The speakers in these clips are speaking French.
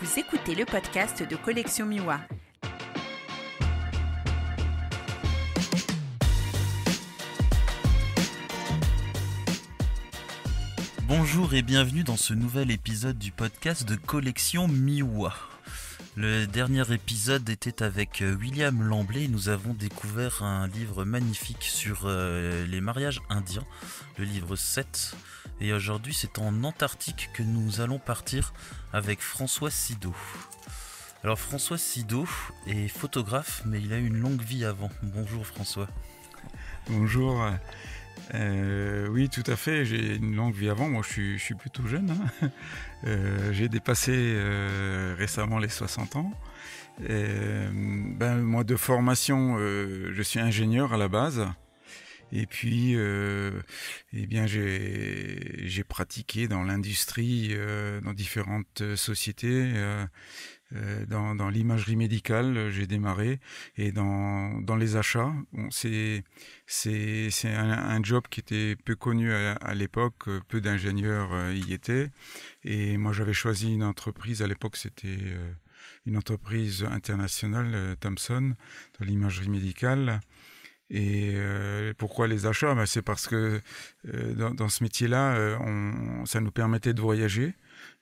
Vous écoutez le podcast de Collection Miwa. Bonjour et bienvenue dans ce nouvel épisode du podcast de Collection Miwa. Le dernier épisode était avec William Lamblay et nous avons découvert un livre magnifique sur les mariages indiens, le livre 7. Et aujourd'hui c'est en Antarctique que nous allons partir avec François Sido. Alors François Sido est photographe mais il a eu une longue vie avant. Bonjour François. Bonjour. Oui, tout à fait. J'ai une longue vie avant. Moi, je suis plutôt jeune. J'ai dépassé récemment les 60 ans. Moi, de formation, je suis ingénieur à la base. Et puis, j'ai pratiqué dans l'industrie, dans différentes sociétés. Dans l'imagerie médicale, j'ai démarré, et dans les achats. Bon, c'est un job qui était peu connu à l'époque, peu d'ingénieurs y étaient, et moi j'avais choisi une entreprise. À l'époque, c'était une entreprise internationale, Thomson, dans l'imagerie médicale. Et pourquoi les achats? C'est parce que dans ce métier-là, ça nous permettait de voyager.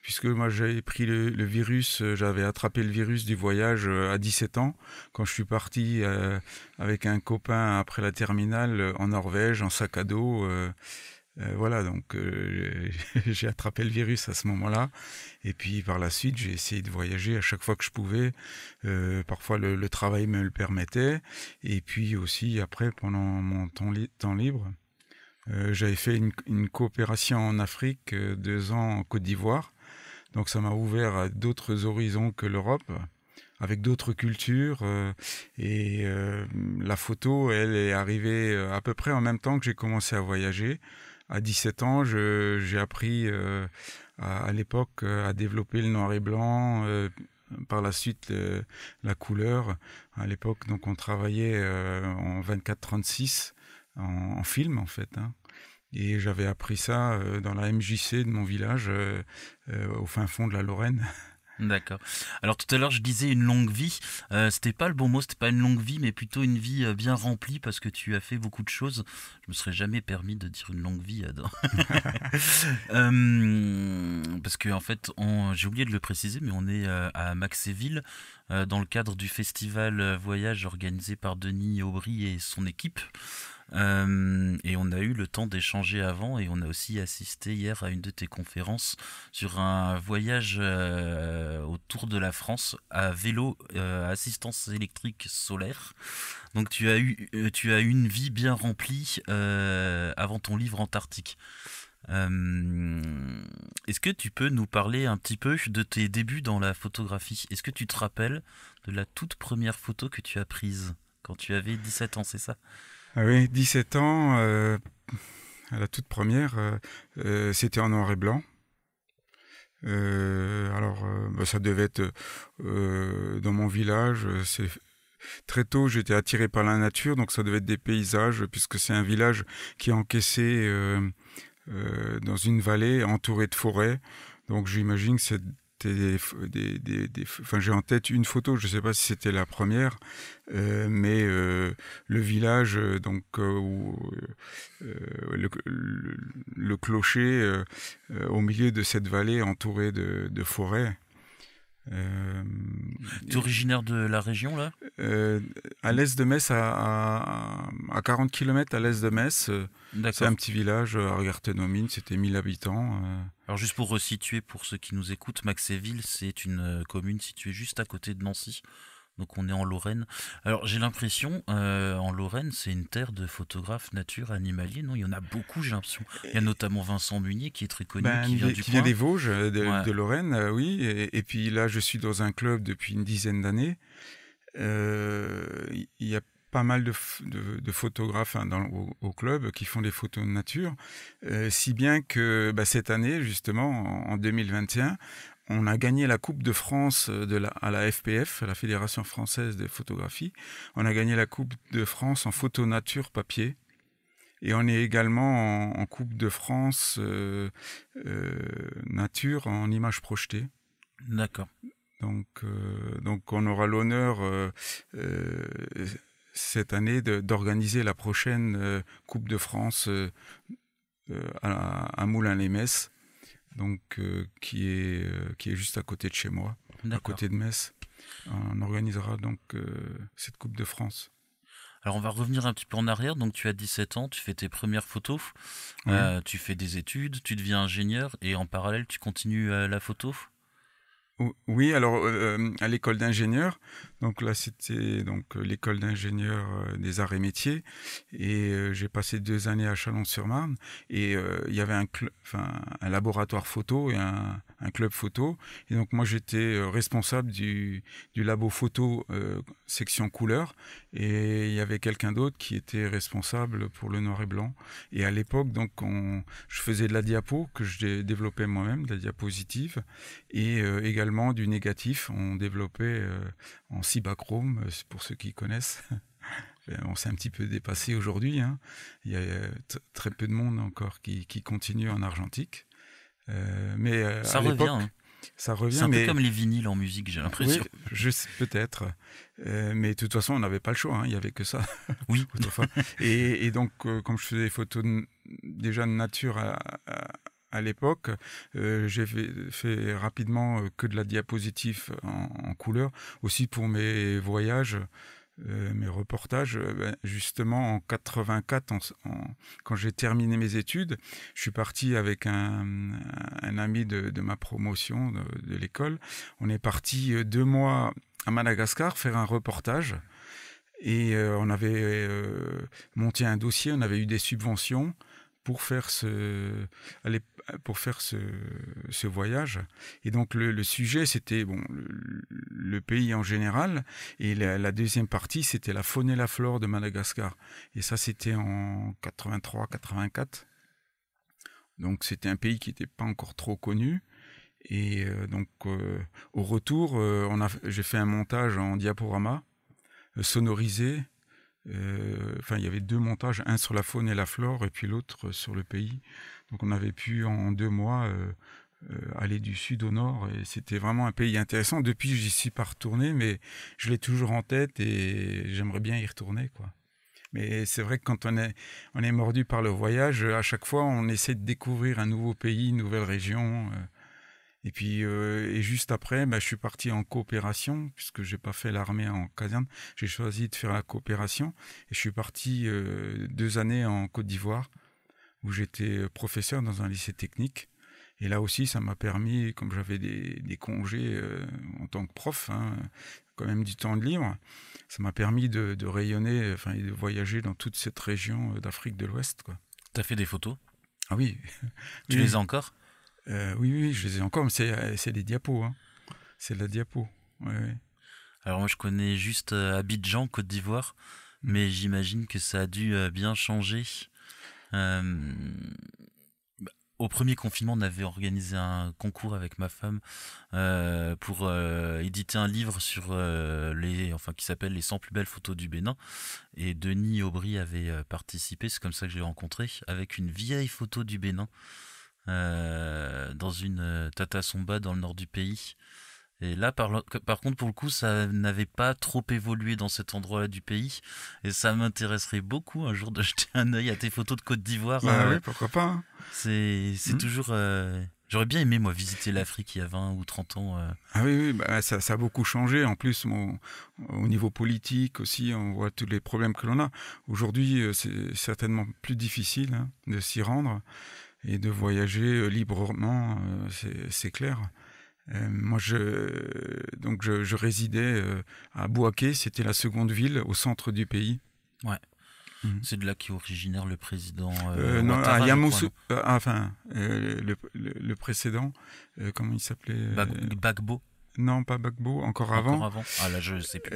Puisque moi j'avais pris le virus, j'avais attrapé le virus du voyage à 17 ans, quand je suis parti avec un copain après la terminale en Norvège, en sac à dos. Voilà, donc j'ai attrapé le virus à ce moment-là. Et puis par la suite, j'ai essayé de voyager à chaque fois que je pouvais. Parfois le travail me le permettait. Et puis aussi après, pendant mon temps libre, j'avais fait une coopération en Afrique, 2 ans en Côte d'Ivoire. Donc ça m'a ouvert à d'autres horizons que l'Europe, avec d'autres cultures. La photo, elle est arrivée à peu près en même temps que j'ai commencé à voyager. À 17 ans, j'ai appris à l'époque à développer le noir et blanc. Par la suite, la couleur. À l'époque, donc on travaillait en 24-36 en film en fait. Et j'avais appris ça dans la MJC de mon village, au fin fond de la Lorraine. D'accord. Alors tout à l'heure je disais une longue vie, c'était pas le bon mot, c'était pas une longue vie mais plutôt une vie bien remplie parce que tu as fait beaucoup de choses. Je me serais jamais permis de dire une longue vie parce que en fait j'ai oublié de le préciser mais on est à Maxéville dans le cadre du festival Voyage organisé par Denis Aubry et son équipe. Et on a eu le temps d'échanger avant et on a aussi assisté hier à une de tes conférences sur un voyage autour de la France à vélo, assistance électrique solaire. Donc tu as eu une vie bien remplie avant ton livre Antarctique. Est-ce que tu peux nous parler un petit peu de tes débuts dans la photographie? Est-ce que tu te rappelles de la toute première photo que tu as prise quand tu avais 17 ans, c'est ça? Ah oui, 17 ans, la toute première, c'était en noir et blanc. Ça devait être dans mon village. Très tôt, j'étais attiré par la nature, donc ça devait être des paysages, puisque c'est un village qui est encaissé dans une vallée entourée de forêts. Donc j'imagine que c'était j'ai en tête une photo, je ne sais pas si c'était la première, mais le village, où le clocher au milieu de cette vallée entourée de forêts. Tu es originaire de la région là? À l'est de Metz, à 40 km à l'est de Metz. C'est un petit village à Argartenomine, c'était 1000 habitants. Alors juste pour resituer pour ceux qui nous écoutent, Maxéville c'est une commune située juste à côté de Nancy. Donc on est en Lorraine. Alors j'ai l'impression, en Lorraine, c'est une terre de photographes nature, animaliers. Non, il y en a beaucoup, j'ai l'impression. Il y a notamment Vincent Munier qui est très connu, qui vient des Vosges, de Lorraine, oui. Et puis là, je suis dans un club depuis une dizaine d'années. Il y a pas mal de photographes au club qui font des photos de nature, si bien que cette année, justement, en 2021, on a gagné la Coupe de France à la FPF, la Fédération Française de Photographie. On a gagné la Coupe de France en photo nature papier. Et on est également en Coupe de France nature en images projetées. D'accord. Donc on aura l'honneur cette année d'organiser la prochaine Coupe de France à Moulins-les-Metz, donc qui est juste à côté de chez moi, à côté de Metz. On organisera donc cette Coupe de France. Alors on va revenir un petit peu en arrière. Donc tu as 17 ans, tu fais tes premières photos, Oui. tu fais des études, tu deviens ingénieur et en parallèle tu continues la photo. Oui, alors à l'école d'ingénieur, donc là c'était donc l'école d'ingénieur des arts et métiers, et j'ai passé 2 années à Chalon-sur-Marne, et il y avait un laboratoire photo et un club photo, et donc moi j'étais responsable du labo photo section couleur, et il y avait quelqu'un d'autre qui était responsable pour le noir et blanc, et à l'époque donc je faisais de la diapo que je développais moi-même, de la diapositive, et également du négatif. On développait en cibachrome, pour ceux qui connaissent. On s'est un petit peu dépassé aujourd'hui, hein. Il y a très peu de monde encore qui continue en argentique. Mais ça à revient, l'époque, hein. Ça revient. C'est un peu comme les vinyles en musique, j'ai l'impression. Oui, peut-être. Mais de toute façon, on n'avait pas le choix, hein. Il n'y avait que ça. Oui. et donc, comme je faisais des photos déjà de nature à l'époque, j'ai fait rapidement que de la diapositive en couleur, aussi pour mes voyages, mes reportages. Justement, en 84, quand j'ai terminé mes études, je suis parti avec un ami de ma promotion de l'école. On est parti 2 mois à Madagascar faire un reportage. Et on avait monté un dossier, on avait eu des subventions pour faire ce voyage. Et donc le sujet, c'était le pays en général, et la deuxième partie, c'était la faune et la flore de Madagascar. Et ça, c'était en 83-84. Donc c'était un pays qui n'était pas encore trop connu. Et donc au retour, j'ai fait un montage en diaporama, sonorisé. Il y avait 2 montages, un sur la faune et la flore et puis l'autre sur le pays. Donc on avait pu en 2 mois aller du sud au nord, et c'était vraiment un pays intéressant. Depuis, j'y suis pas retourné, mais je l'ai toujours en tête et j'aimerais bien y retourner, quoi. Mais c'est vrai que quand on est mordu par le voyage, à chaque fois on essaie de découvrir un nouveau pays, une nouvelle région. Et puis, et juste après, je suis parti en coopération, puisque j'ai pas fait l'armée en caserne. J'ai choisi de faire la coopération, et je suis parti 2 années en Côte d'Ivoire, où j'étais professeur dans un lycée technique. Et là aussi, ça m'a permis, comme j'avais des congés en tant que prof, hein, quand même du temps de libre, ça m'a permis de rayonner, et de voyager dans toute cette région d'Afrique de l'Ouest, quoi. T'as fait des photos? Ah oui. Tu les as encore? Oui, je les ai encore, mais c'est des diapos, hein. C'est de la diapo. Ouais. Alors moi je connais juste Abidjan, Côte d'Ivoire, mais j'imagine que ça a dû bien changer. Au premier confinement, on avait organisé un concours avec ma femme pour éditer un livre sur qui s'appelle Les 100 plus belles photos du Bénin. Et Denis Aubry avait participé, c'est comme ça que je l'ai rencontré, avec une vieille photo du Bénin. Dans une Tata Somba dans le nord du pays. Et là, par contre, pour le coup, ça n'avait pas trop évolué dans cet endroit-là du pays. Et ça m'intéresserait beaucoup un jour de jeter un œil à tes photos de Côte d'Ivoire. Oui, pourquoi pas, hein. C'est toujours... J'aurais bien aimé, moi, visiter l'Afrique il y a 20 ou 30 ans. Ah oui, ça a beaucoup changé. En plus, au niveau politique aussi, on voit tous les problèmes que l'on a. Aujourd'hui, c'est certainement plus difficile, hein, de s'y rendre et de voyager librement, c'est clair. Moi, je résidais à Bouaké, c'était la seconde ville au centre du pays. Ouais. C'est de là qu'est originaire le président non, Ouattara, à Yamoussoukro, le précédent, comment il s'appelait? Gbagbo. Non, pas Gbagbo, encore avant. avant. Ah là, je sais plus.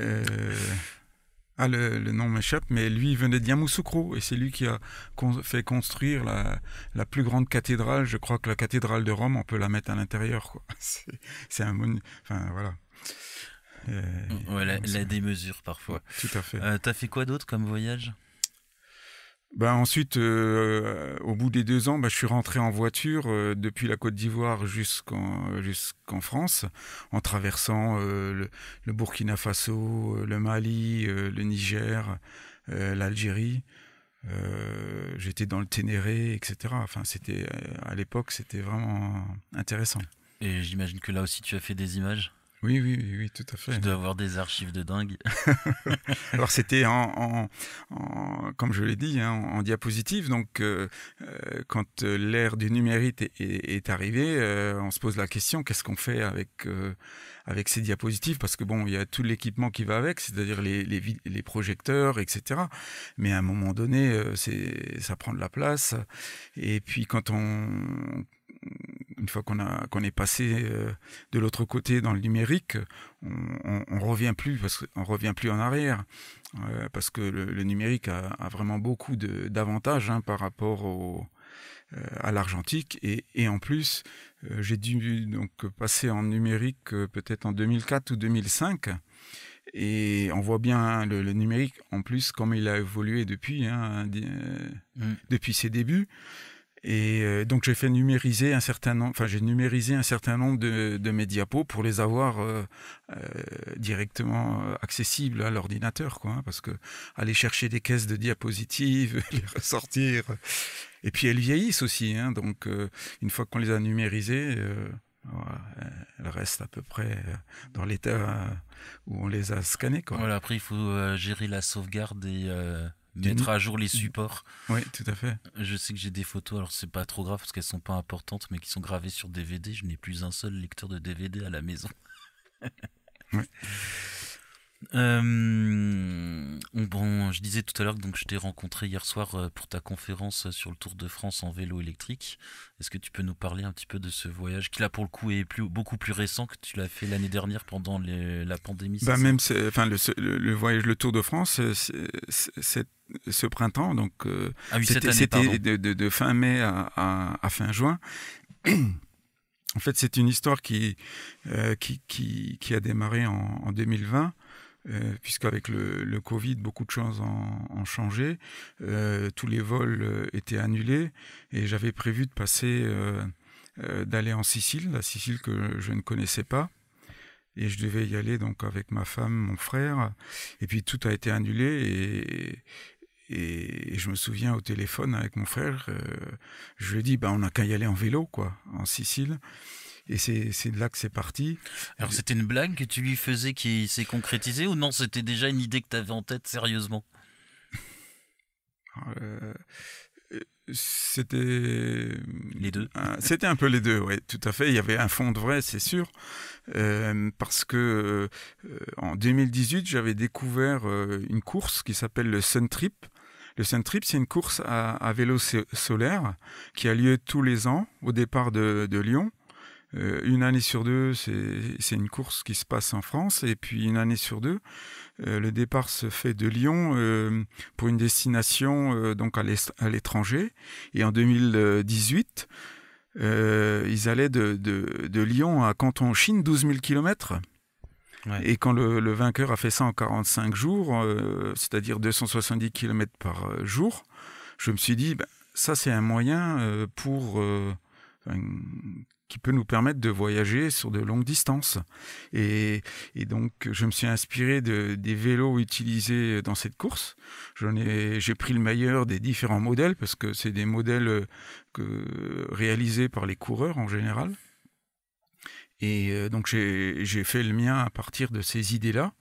Le nom m'échappe, mais lui, il venait de Yamoussoukro, et c'est lui qui a fait construire la plus grande cathédrale. Je crois que la cathédrale de Rome, on peut la mettre à l'intérieur, quoi. C'est un monument. Enfin, voilà. La démesure, parfois. Tout à fait. T'as fait quoi d'autre comme voyage? Ensuite, au bout des 2 ans, je suis rentré en voiture depuis la Côte d'Ivoire jusqu'en France, en traversant le Burkina Faso, le Mali, le Niger, l'Algérie. J'étais dans le Ténéré, etc. Enfin, à l'époque, c'était vraiment intéressant. Et j'imagine que là aussi, tu as fait des images. Oui, tout à fait. Tu dois avoir des archives de dingue. Alors c'était comme je l'ai dit, en diapositive. Donc quand l'ère du numérique est arrivée, on se pose la question, qu'est-ce qu'on fait avec ces diapositives? Parce que il y a tout l'équipement qui va avec, c'est-à-dire les projecteurs, etc. Mais à un moment donné, ça prend de la place. Et puis une fois qu'on est passé de l'autre côté dans le numérique, on revient plus en arrière, parce que le numérique a vraiment beaucoup d'avantages par rapport à l'argentique, et en plus j'ai dû donc passer en numérique peut-être en 2004 ou 2005. Et on voit bien le numérique en plus comme il a évolué depuis ses débuts. Et donc j'ai numérisé un certain nombre de mes diapos pour les avoir directement accessibles à l'ordinateur, quoi, parce que aller chercher des caisses de diapositives, les ressortir, et puis elles vieillissent aussi, donc une fois qu'on les a numérisées, elles restent à peu près dans l'état où on les a scannés, quoi. Voilà, après il faut gérer la sauvegarde et mettre à jour les supports. Oui, tout à fait. Je sais que j'ai des photos, alors c'est pas trop grave parce qu'elles sont pas importantes, mais qui sont gravées sur DVD. Je n'ai plus un seul lecteur de DVD à la maison. Oui. Je disais tout à l'heure que donc, je t'ai rencontré hier soir pour ta conférence sur le Tour de France en vélo électrique. Est-ce que tu peux nous parler un petit peu de ce voyage qui là pour le coup est beaucoup plus récent, que tu l'as fait l'année dernière pendant la pandémie? Le voyage, le Tour de France, c'est ce printemps, donc c'était de fin mai à fin juin. En fait, c'est une histoire qui a démarré en 2020. Puisqu'avec le Covid, beaucoup de choses ont changé. Tous les vols étaient annulés, et j'avais prévu de d'aller en Sicile, la Sicile que je ne connaissais pas. Et je devais y aller donc avec ma femme, mon frère. Et puis tout a été annulé, et je me souviens au téléphone avec mon frère, je lui ai dit, on n'a qu'à y aller en vélo, quoi, en Sicile. Et c'est de là que c'est parti. Alors c'était une blague que tu lui faisais qui s'est concrétisée, ou non, c'était déjà une idée que tu avais en tête sérieusement? C'était les deux. C'était un peu les deux, oui, tout à fait. Il y avait un fond de vrai, c'est sûr, parce que en 2018, j'avais découvert une course qui s'appelle le Sun Trip. Le Sun Trip, c'est une course à vélo solaire qui a lieu tous les ans au départ de Lyon. Une année sur deux, c'est une course qui se passe en France, et puis une année sur deux, le départ se fait de Lyon pour une destination donc à l'étranger. Et en 2018, ils allaient de Lyon à Canton-Chine, 12 000 km. Ouais. Et quand le vainqueur a fait ça en 45 jours, c'est-à-dire 270 km par jour, je me suis dit, ça c'est un moyen qui peut nous permettre de voyager sur de longues distances. Et donc, je me suis inspiré des vélos utilisés dans cette course. J'ai pris le meilleur des différents modèles, parce que c'est des modèles réalisés par les coureurs en général. Et donc, j'ai fait le mien à partir de ces idées-là.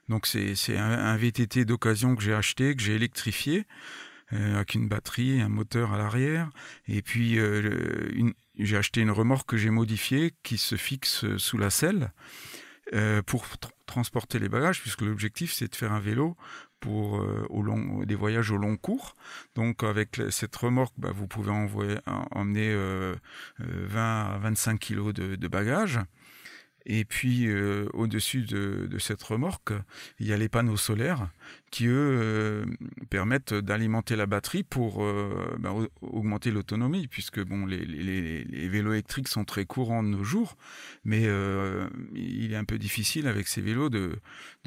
Donc, c'est un VTT d'occasion que j'ai acheté, que j'ai électrifié, avec une batterie, un moteur à l'arrière. Et puis, j'ai acheté une remorque que j'ai modifiée qui se fixe sous la selle pour transporter les bagages, puisque l'objectif c'est de faire un vélo pour des voyages au long cours. Donc avec cette remorque, vous pouvez emmener 20 à 25 kilos de bagages. Et puis au-dessus de cette remorque, il y a les panneaux solaires qui, eux, permettent d'alimenter la batterie pour augmenter l'autonomie, puisque les vélos électriques sont très courants de nos jours, mais il est un peu difficile avec ces vélos de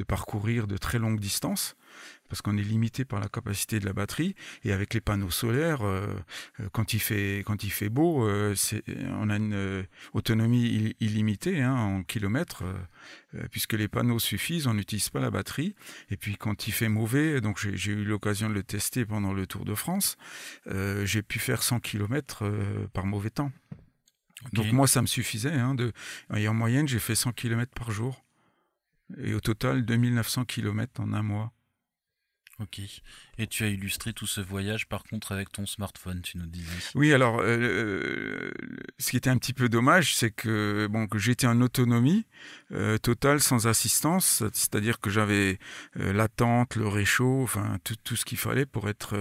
parcourir de très longues distances. parce qu'on est limité par la capacité de la batterie. Et avec les panneaux solaires, quand il fait beau, on a une autonomie illimitée en kilomètres, puisque les panneaux suffisent, on n'utilise pas la batterie. Et puis quand il fait mauvais, donc j'ai eu l'occasion de le tester pendant le Tour de France, j'ai pu faire 100 km par mauvais temps. Okay. Donc moi, ça me suffisait. Et en moyenne, j'ai fait 100 km par jour. Et au total, 2900 km en un mois. Ok. Et tu as illustré tout ce voyage, par contre, avec ton smartphone, tu nous disais. Oui, alors, ce qui était un petit peu dommage, c'est que j'étais en autonomie totale, sans assistance, c'est-à-dire que j'avais la tente, le réchaud, enfin tout ce qu'il fallait pour être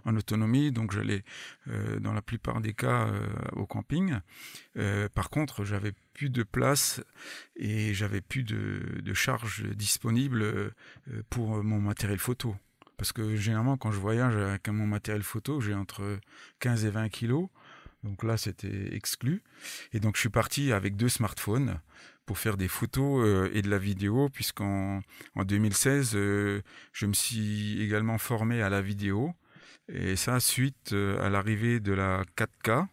en autonomie. Donc j'allais, dans la plupart des cas, au camping. Par contre, j'avais plus de place et j'avais plus de charge disponible pour mon matériel photo. Parce que généralement, quand je voyage avec mon matériel photo, j'ai entre 15 et 20 kilos. Donc là, c'était exclu. Et donc, je suis parti avec 2 smartphones pour faire des photos et de la vidéo, puisqu'en 2016, je me suis également formé à la vidéo. Et ça, suite à l'arrivée de la 4K,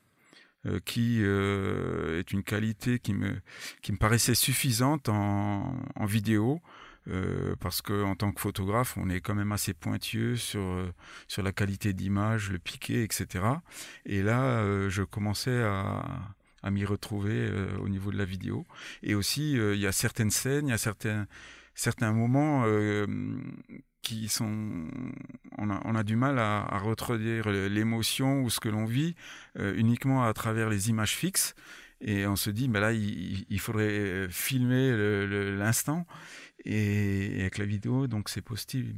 qui est une qualité qui me paraissait suffisante en vidéo. Parce qu'en tant que photographe, on est quand même assez pointilleux sur la qualité d'image, le piqué, etc. Et là, je commençais à m'y retrouver au niveau de la vidéo. Et aussi, il y a certaines scènes, il y a certains moments qui sont... On a du mal à retraduire l'émotion ou ce que l'on vit uniquement à travers les images fixes. Et on se dit, là, il faudrait filmer l'instant. Et avec la vidéo, donc c'est possible.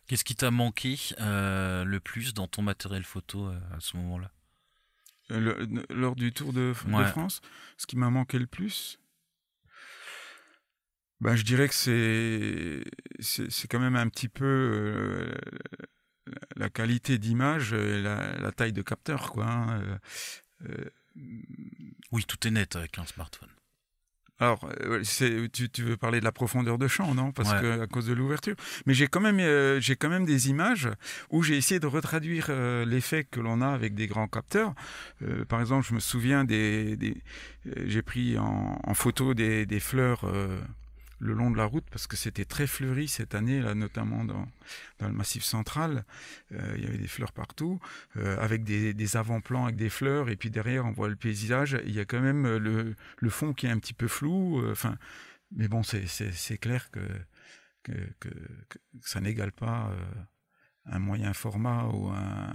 Qu'est-ce qui t'a manqué le plus dans ton matériel photo à ce moment-là ? Lors du Tour de France, ce qui m'a manqué le plus, je dirais que c'est quand même un petit peu la qualité d'image et la taille de capteur, quoi. Oui, tout est net avec un smartphone. Alors, tu veux parler de la profondeur de champ, non ? Parce que à cause de l'ouverture. Mais j'ai quand même des images où j'ai essayé de retraduire l'effet que l'on a avec des grands capteurs. Par exemple, je me souviens j'ai pris en photo des fleurs le long de la route, parce que c'était très fleuri cette année, là, notamment dans le Massif central. Il y avait des fleurs partout, avec des avant-plans avec des fleurs, et puis derrière on voit le paysage. Il y a quand même le fond qui est un petit peu flou. Mais bon, c'est clair que ça n'égale pas un moyen format ou un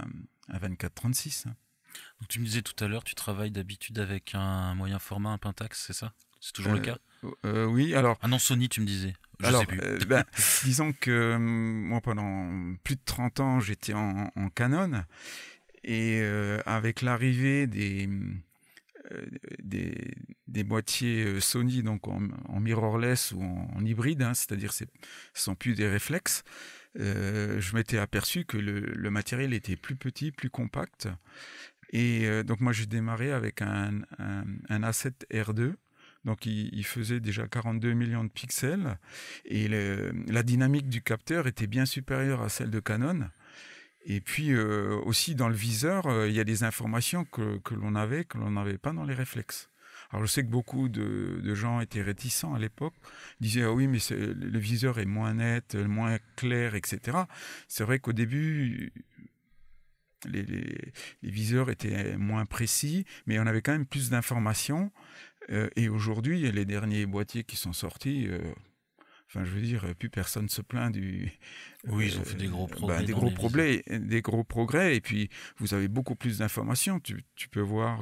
24-36. Donc tu me disais tout à l'heure, tu travailles d'habitude avec un moyen format, un Pentax, c'est ça ? C'est toujours le cas ? Oui, alors... Ah non, Sony, tu me disais. Je sais plus. Disons que moi, pendant plus de 30 ans, j'étais en Canon. Et avec l'arrivée des boîtiers Sony, donc en mirrorless ou en hybride, c'est-à-dire ce ne sont plus des réflexes, je m'étais aperçu que le matériel était plus petit, plus compact. Et donc moi, j'ai démarré avec un A7R2. Donc, il faisait déjà 42 millions de pixels et la dynamique du capteur était bien supérieure à celle de Canon. Et puis, aussi dans le viseur, il y a des informations que l'on n'avait pas dans les réflexes. Alors, je sais que beaucoup de gens étaient réticents à l'époque, disaient « Ah oui, mais le viseur est moins net, moins clair, etc. » C'est vrai qu'au début... Les viseurs étaient moins précis, mais on avait quand même plus d'informations. Et aujourd'hui, les derniers boîtiers qui sont sortis, je veux dire, plus personne se plaint du... Oui, ils ont fait des gros progrès. Des gros progrès. Et puis, vous avez beaucoup plus d'informations. Tu peux voir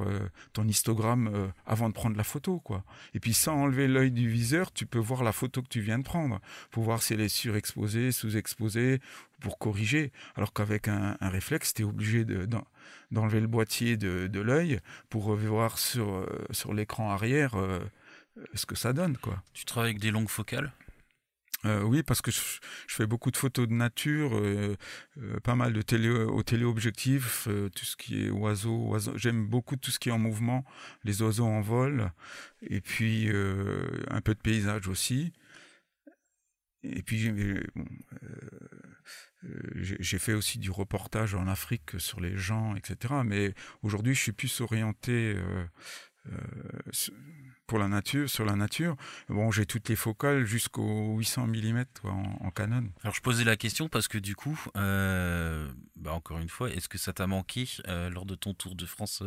ton histogramme avant de prendre la photo, quoi. Et puis, sans enlever l'œil du viseur, tu peux voir la photo que tu viens de prendre pour voir si elle est surexposée, sous-exposée, pour corriger. Alors qu'avec un réflexe, tu es obligé d'enlever le boîtier de l'œil pour voir sur l'écran arrière ce que ça donne, quoi. Tu travailles avec des longues focales ? Oui, parce que je fais beaucoup de photos de nature, pas mal au téléobjectif, tout ce qui est oiseaux. J'aime beaucoup tout ce qui est en mouvement, les oiseaux en vol, et puis un peu de paysage aussi. et puis bon, j'ai fait aussi du reportage en Afrique sur les gens, etc. Mais aujourd'hui, je suis plus orienté pour la nature, sur la nature. Bon, j'ai toutes les focales jusqu'au 800 mm en Canon. Alors je posais la question parce que du coup, encore une fois, est-ce que ça t'a manqué lors de ton tour de France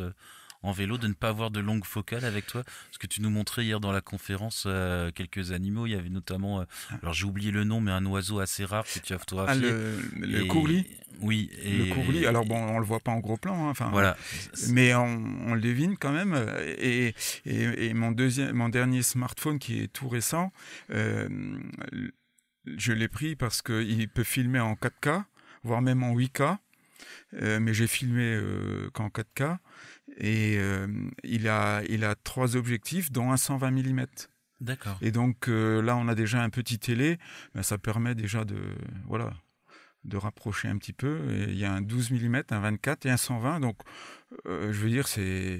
en vélo de ne pas avoir de longue focale avec toi? Parce que tu nous montrais hier dans la conférence quelques animaux. Il y avait notamment, alors j'ai oublié le nom, mais un oiseau assez rare que tu as photographié. Le courlis. Oui. Le courlis. Alors bon, on le voit pas en gros plan, hein, enfin. Voilà. Mais on le devine quand même. Et mon dernier smartphone qui est tout récent, je l'ai pris parce qu'il peut filmer en 4K, voire même en 8K. Mais j'ai filmé qu'en 4K. Et il a 3 objectifs, dont un 120 mm. D'accord. Et donc là, on a déjà un petit télé. Ben, ça permet déjà de rapprocher un petit peu. Et il y a un 12 mm, un 24 et un 120. Donc, je veux dire,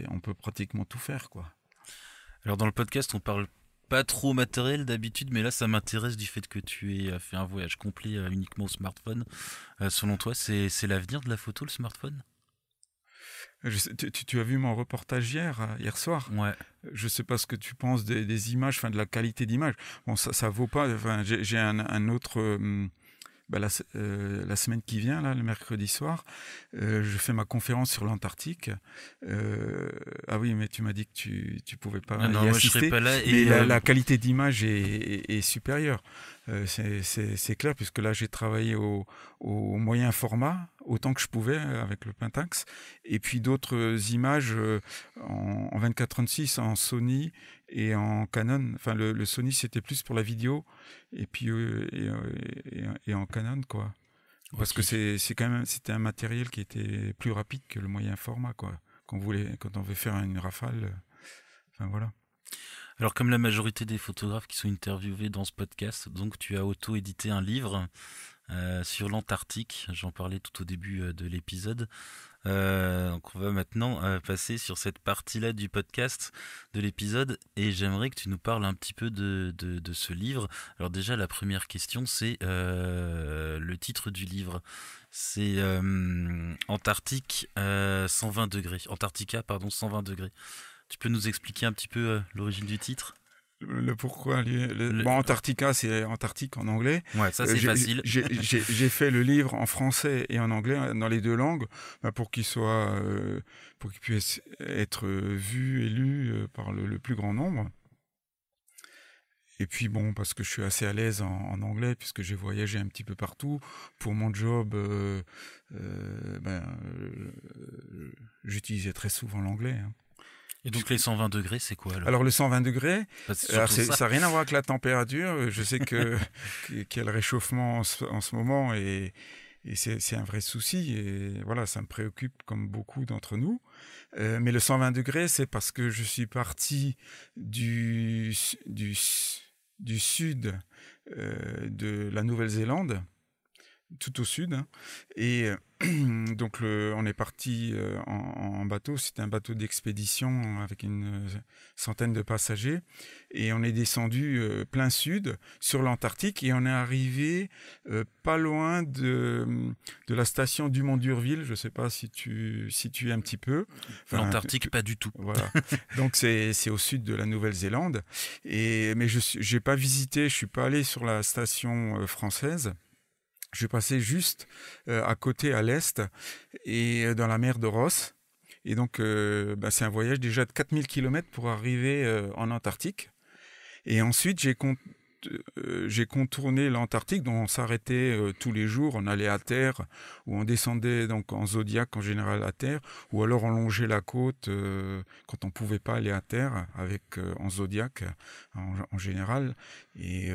on peut pratiquement tout faire, quoi. Alors dans le podcast, on parle pas trop matériel d'habitude, mais là, ça m'intéresse du fait que tu aies fait un voyage complet uniquement au smartphone. Selon toi, c'est l'avenir de la photo, le smartphone? Tu as vu mon reportage hier soir. Ouais. Je sais pas ce que tu penses des images, enfin de la qualité d'image. Bon, ça vaut pas. Enfin, j'ai un autre. La semaine qui vient, là, le mercredi soir, je fais ma conférence sur l'Antarctique. Ah oui, mais tu m'as dit que tu pouvais pas non, y moi, assister. Je serais pas là. Mais la qualité d'image est supérieure. C'est clair, puisque là, j'ai travaillé au moyen format, autant que je pouvais avec le Pentax. Et puis d'autres images en 24-36, en Sony et en Canon. Enfin, le Sony, c'était plus pour la vidéo. Et puis et en Canon, quoi. Parce que c'était un matériel qui était plus rapide que le moyen format, quoi. Quand on veut faire une rafale. Enfin, voilà. Alors, comme la majorité des photographes qui sont interviewés dans ce podcast, donc tu as auto-édité un livre sur l'Antarctique. J'en parlais tout au début de l'épisode. Donc on va maintenant passer sur cette partie-là du podcast, de l'épisode, et j'aimerais que tu nous parles un petit peu de ce livre. Alors déjà, la première question, c'est le titre du livre. C'est Antarctique 120 degrés. Antarctica, pardon, 120 degrés. Tu peux nous expliquer un petit peu l'origine du titre ? Le pourquoi Bon, Antarctica, c'est Antarctique en anglais. Ouais, ça c'est facile. J'ai fait le livre en français et en anglais, dans les deux langues, pour qu'il puisse être vu et lu par le plus grand nombre. Et puis bon, parce que je suis assez à l'aise en anglais, puisque j'ai voyagé un petit peu partout. Pour mon job, j'utilisais très souvent l'anglais. Hein. Et donc les 120 degrés, c'est quoi alors le 120 degrés, ça n'a rien à voir avec la température. Je sais qu'il y a le réchauffement en ce moment et c'est un vrai souci. Et voilà, ça me préoccupe comme beaucoup d'entre nous. Mais le 120 degrés, c'est parce que je suis parti du sud de la Nouvelle-Zélande, tout au sud, hein. Et donc on est parti en bateau. C'était un bateau d'expédition avec une centaine de passagers et on est descendu plein sud sur l'Antarctique et on est arrivé pas loin de la station Dumont-d'Urville. Je sais pas si tu situes un petit peu. Enfin, l'Antarctique, pas du tout. Voilà. Donc c'est au sud de la Nouvelle-Zélande mais j'ai pas visité. Je suis pas allé sur la station française. Je passais juste à côté, à l'est, et dans la mer de Ross. Et donc, c'est un voyage déjà de 4000 km pour arriver en Antarctique. Et ensuite, j'ai contourné l'Antarctique, dont on s'arrêtait tous les jours. On allait à terre, ou on descendait donc en Zodiac, en général à terre, ou alors on longeait la côte quand on pouvait pas aller à terre en Zodiac en général. Et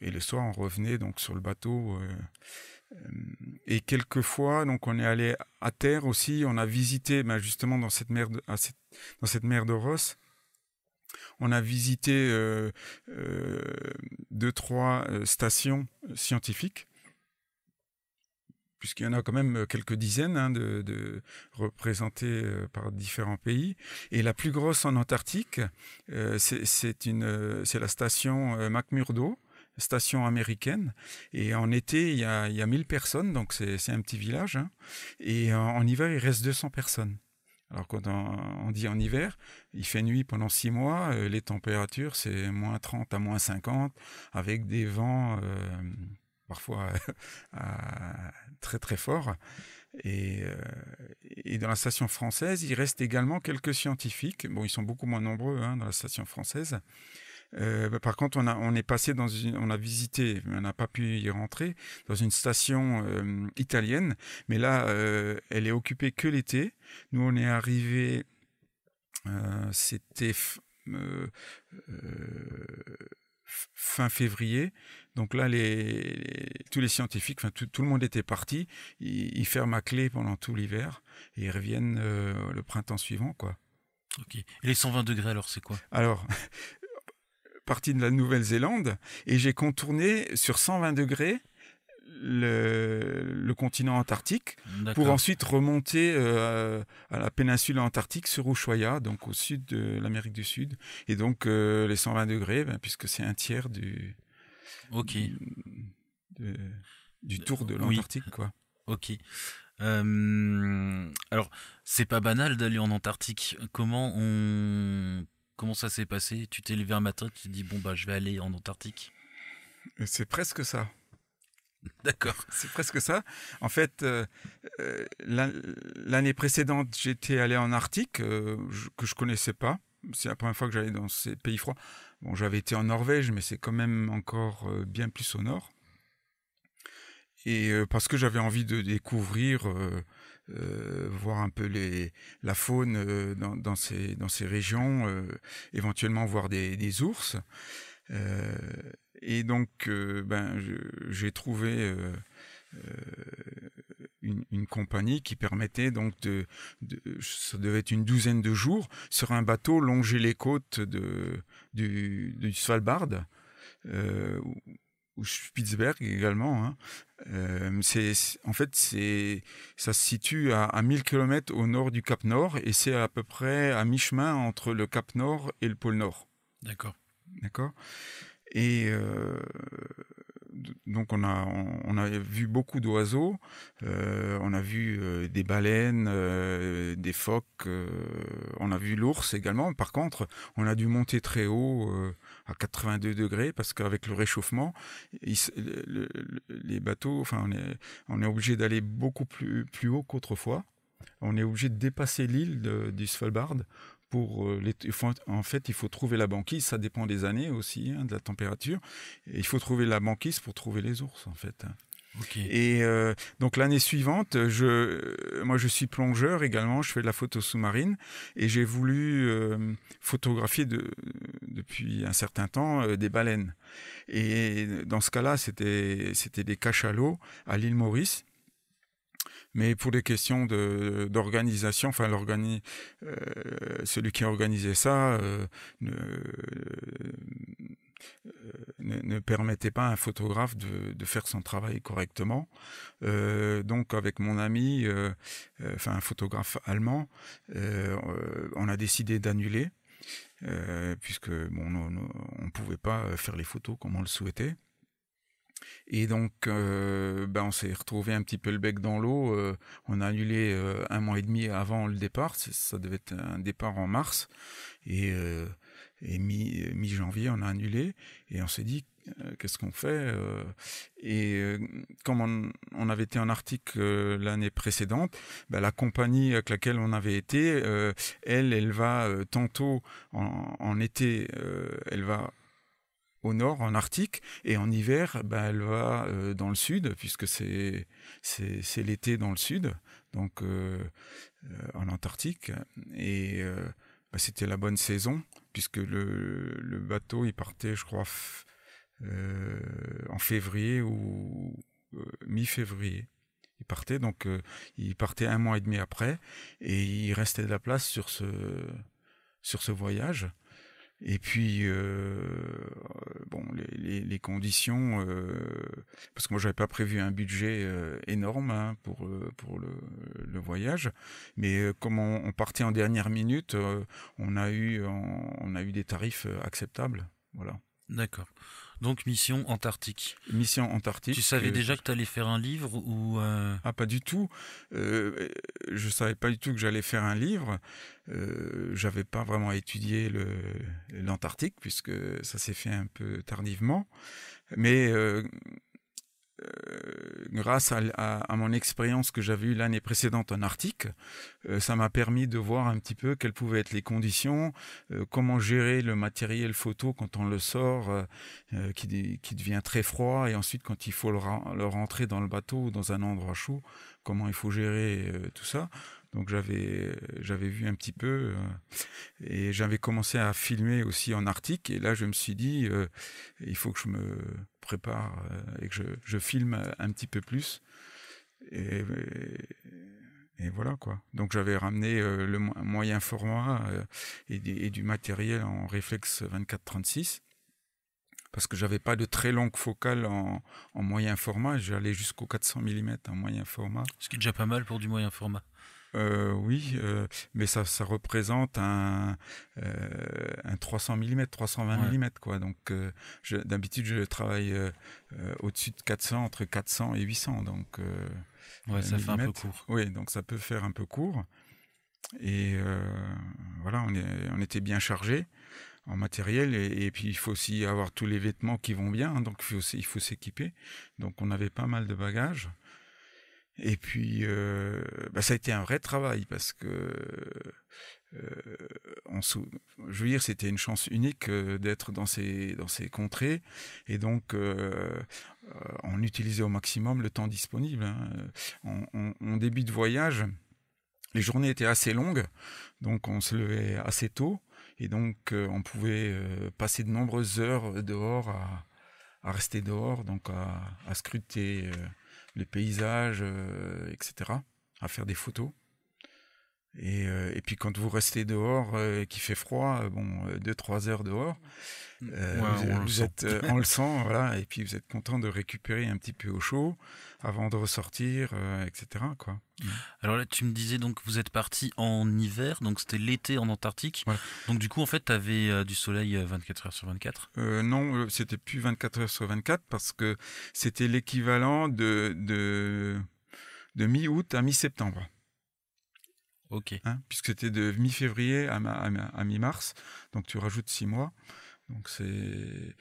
le soir, on revenait donc sur le bateau. Et quelquefois, donc on est allé à terre aussi. On a visité, justement dans cette mer de Ross. On a visité 2-3 stations scientifiques, puisqu'il y en a quand même quelques dizaines de représentées par différents pays. Et la plus grosse en Antarctique, c'est la station McMurdo, station américaine. Et en été, il y a 1000 personnes, donc c'est un petit village. Hein. Et en hiver, il reste 200 personnes. Alors quand on dit en hiver, il fait nuit pendant 6 mois, les températures c'est moins 30 à moins 50, avec des vents parfois très très forts. Et, dans la station française, il reste également quelques scientifiques. Bon, ils sont beaucoup moins nombreux hein, dans la station française. Par contre, on est passé on a visité, mais on n'a pas pu y rentrer, dans une station italienne. Mais là, elle est occupée que l'été. Nous, on est arrivé, c'était fin février. Donc là, tous les scientifiques, enfin tout le monde était parti. Ils ferment à clé pendant tout l'hiver et ils reviennent le printemps suivant, quoi. Ok. Et les 120 degrés, alors, c'est quoi? Alors, partie de la Nouvelle-Zélande et j'ai contourné sur 120 degrés le continent antarctique pour ensuite remonter à la péninsule antarctique sur Ushuaia, donc au sud de l'Amérique du Sud. Et donc les 120 degrés, puisque c'est un tiers du tour de l'Antarctique, oui. Quoi. Ok. Alors, c'est pas banal d'aller en Antarctique. Comment ça s'est passé? Tu t'es levé un matin, tu te dis bon je vais aller en Antarctique. C'est presque ça. D'accord. C'est presque ça. En fait, l'année précédente, j'étais allé en Arctique que je connaissais pas. C'est la première fois que j'allais dans ces pays froids. Bon, j'avais été en Norvège, mais c'est quand même encore bien plus au nord. Et parce que j'avais envie de découvrir, voir un peu la faune dans ces régions, éventuellement voir des ours. Et donc, j'ai trouvé une compagnie qui permettait donc ça devait être une douzaine de jours sur un bateau longer les côtes du Svalbard ou Spitzberg également. Hein. En fait, ça se situe à 1000 km au nord du Cap Nord et c'est à peu près à mi-chemin entre le Cap Nord et le pôle Nord. D'accord. Et donc on a vu beaucoup d'oiseaux, on a vu des baleines, des phoques, on a vu l'ours également. Par contre, on a dû monter très haut à 82 degrés parce qu'avec le réchauffement, les bateaux, enfin on est obligé d'aller beaucoup plus haut qu'autrefois. On est obligé de dépasser l'île du Svalbard. En fait, il faut trouver la banquise. Ça dépend des années aussi, hein, de la température. Et il faut trouver la banquise pour trouver les ours, en fait. Okay. Et donc l'année suivante, moi je suis plongeur également. Je fais de la photo sous-marine et j'ai voulu photographier depuis un certain temps des baleines. Et dans ce cas-là, c'était des cachalots à l'île Maurice. Mais pour des questions d'organisation, enfin celui qui organisait ça ne permettait pas à un photographe de faire son travail correctement. Donc avec mon ami, un photographe allemand, on a décidé d'annuler puisque on pouvait pas faire les photos comme on le souhaitait. Et donc, on s'est retrouvé un petit peu le bec dans l'eau. On a annulé 1 mois et demi avant le départ. Ça devait être un départ en mars. Et mi-janvier, on a annulé. Et on s'est dit, qu'est-ce qu'on fait? Comme on avait été en Arctique l'année précédente, la compagnie avec laquelle on avait été, elle va tantôt en été, elle va au nord, en Arctique, et en hiver, elle va dans le sud, puisque c'est l'été dans le sud, donc en Antarctique, et c'était la bonne saison, puisque le bateau, il partait, je crois, en février ou mi-février. Il partait 1 mois et demi après, et il restait de la place sur ce voyage. Et puis les conditions, parce que moi j'avais pas prévu un budget énorme hein, pour le voyage, mais comme on partait en dernière minute, on a eu des tarifs acceptables, voilà. D'accord. Donc mission Antarctique. Mission Antarctique. Tu savais déjà que tu allais faire un livre ou Ah, pas du tout. Je savais pas du tout que j'allais faire un livre. J'avais pas vraiment étudié l'Antarctique puisque ça s'est fait un peu tardivement. Mais grâce à mon expérience que j'avais eue l'année précédente en Arctique, ça m'a permis de voir un petit peu quelles pouvaient être les conditions, comment gérer le matériel photo quand on le sort, qui devient très froid, et ensuite quand il faut le rentrer dans le bateau ou dans un endroit chaud, comment il faut gérer tout ça. Donc j'avais vu un petit peu et j'avais commencé à filmer aussi en Arctique, et là je me suis dit il faut que je me prépare et que je filme un petit peu plus, et, et voilà quoi. Donc j'avais ramené le moyen format et du matériel en réflexe 24-36 parce que j'avais pas de très longue focale en moyen format, j'allais jusqu'au 400 mm en moyen format. Ce qui est déjà pas mal pour du moyen format. Oui, mais ça représente un 300 mm, 320 mm, quoi. Donc, d'habitude, je travaille au-dessus de 400, entre 400 et 800. Donc, ça fait un peu court. Oui, donc ça peut faire un peu court. Et voilà, on était bien chargé en matériel. Et puis, il faut aussi avoir tous les vêtements qui vont bien. Hein, donc, il faut s'équiper. Donc, on avait pas mal de bagages. Et puis, ça a été un vrai travail parce que, je veux dire, c'était une chance unique d'être dans ces contrées, et donc on utilisait au maximum le temps disponible. Hein. En début de voyage, les journées étaient assez longues, donc on se levait assez tôt, et donc on pouvait passer de nombreuses heures dehors à rester dehors, donc à scruter les paysages, etc., à faire des photos. Et puis quand vous restez dehors et qu'il fait froid, 2-3 heures dehors, on le sent, voilà, et puis vous êtes content de récupérer un petit peu au chaud avant de ressortir, etc., quoi. Alors là, tu me disais donc vous êtes parti en hiver, donc c'était l'été en Antarctique. Voilà. Donc du coup, en fait, tu avais du soleil 24 heures sur 24 ? Non, c'était plus 24 heures sur 24 parce que c'était l'équivalent de mi-août à mi-septembre. Ok. Hein, puisque c'était de mi-février à mi-mars, donc tu rajoutes 6 mois. Donc c'est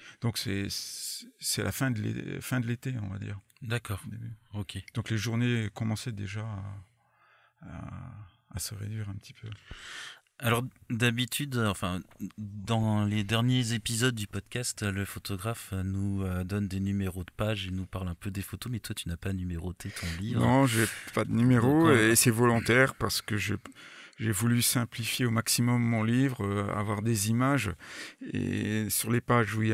la fin de l'été, on va dire. D'accord. Ok. Donc les journées commençaient déjà à se réduire un petit peu. Alors d'habitude, enfin dans les derniers épisodes du podcast, le photographe nous donne des numéros de pages et nous parle un peu des photos, mais toi tu n'as pas numéroté ton livre. Non, j'ai pas de numéro. Donc, et c'est volontaire parce que j'ai voulu simplifier au maximum mon livre, avoir des images, et sur les pages où il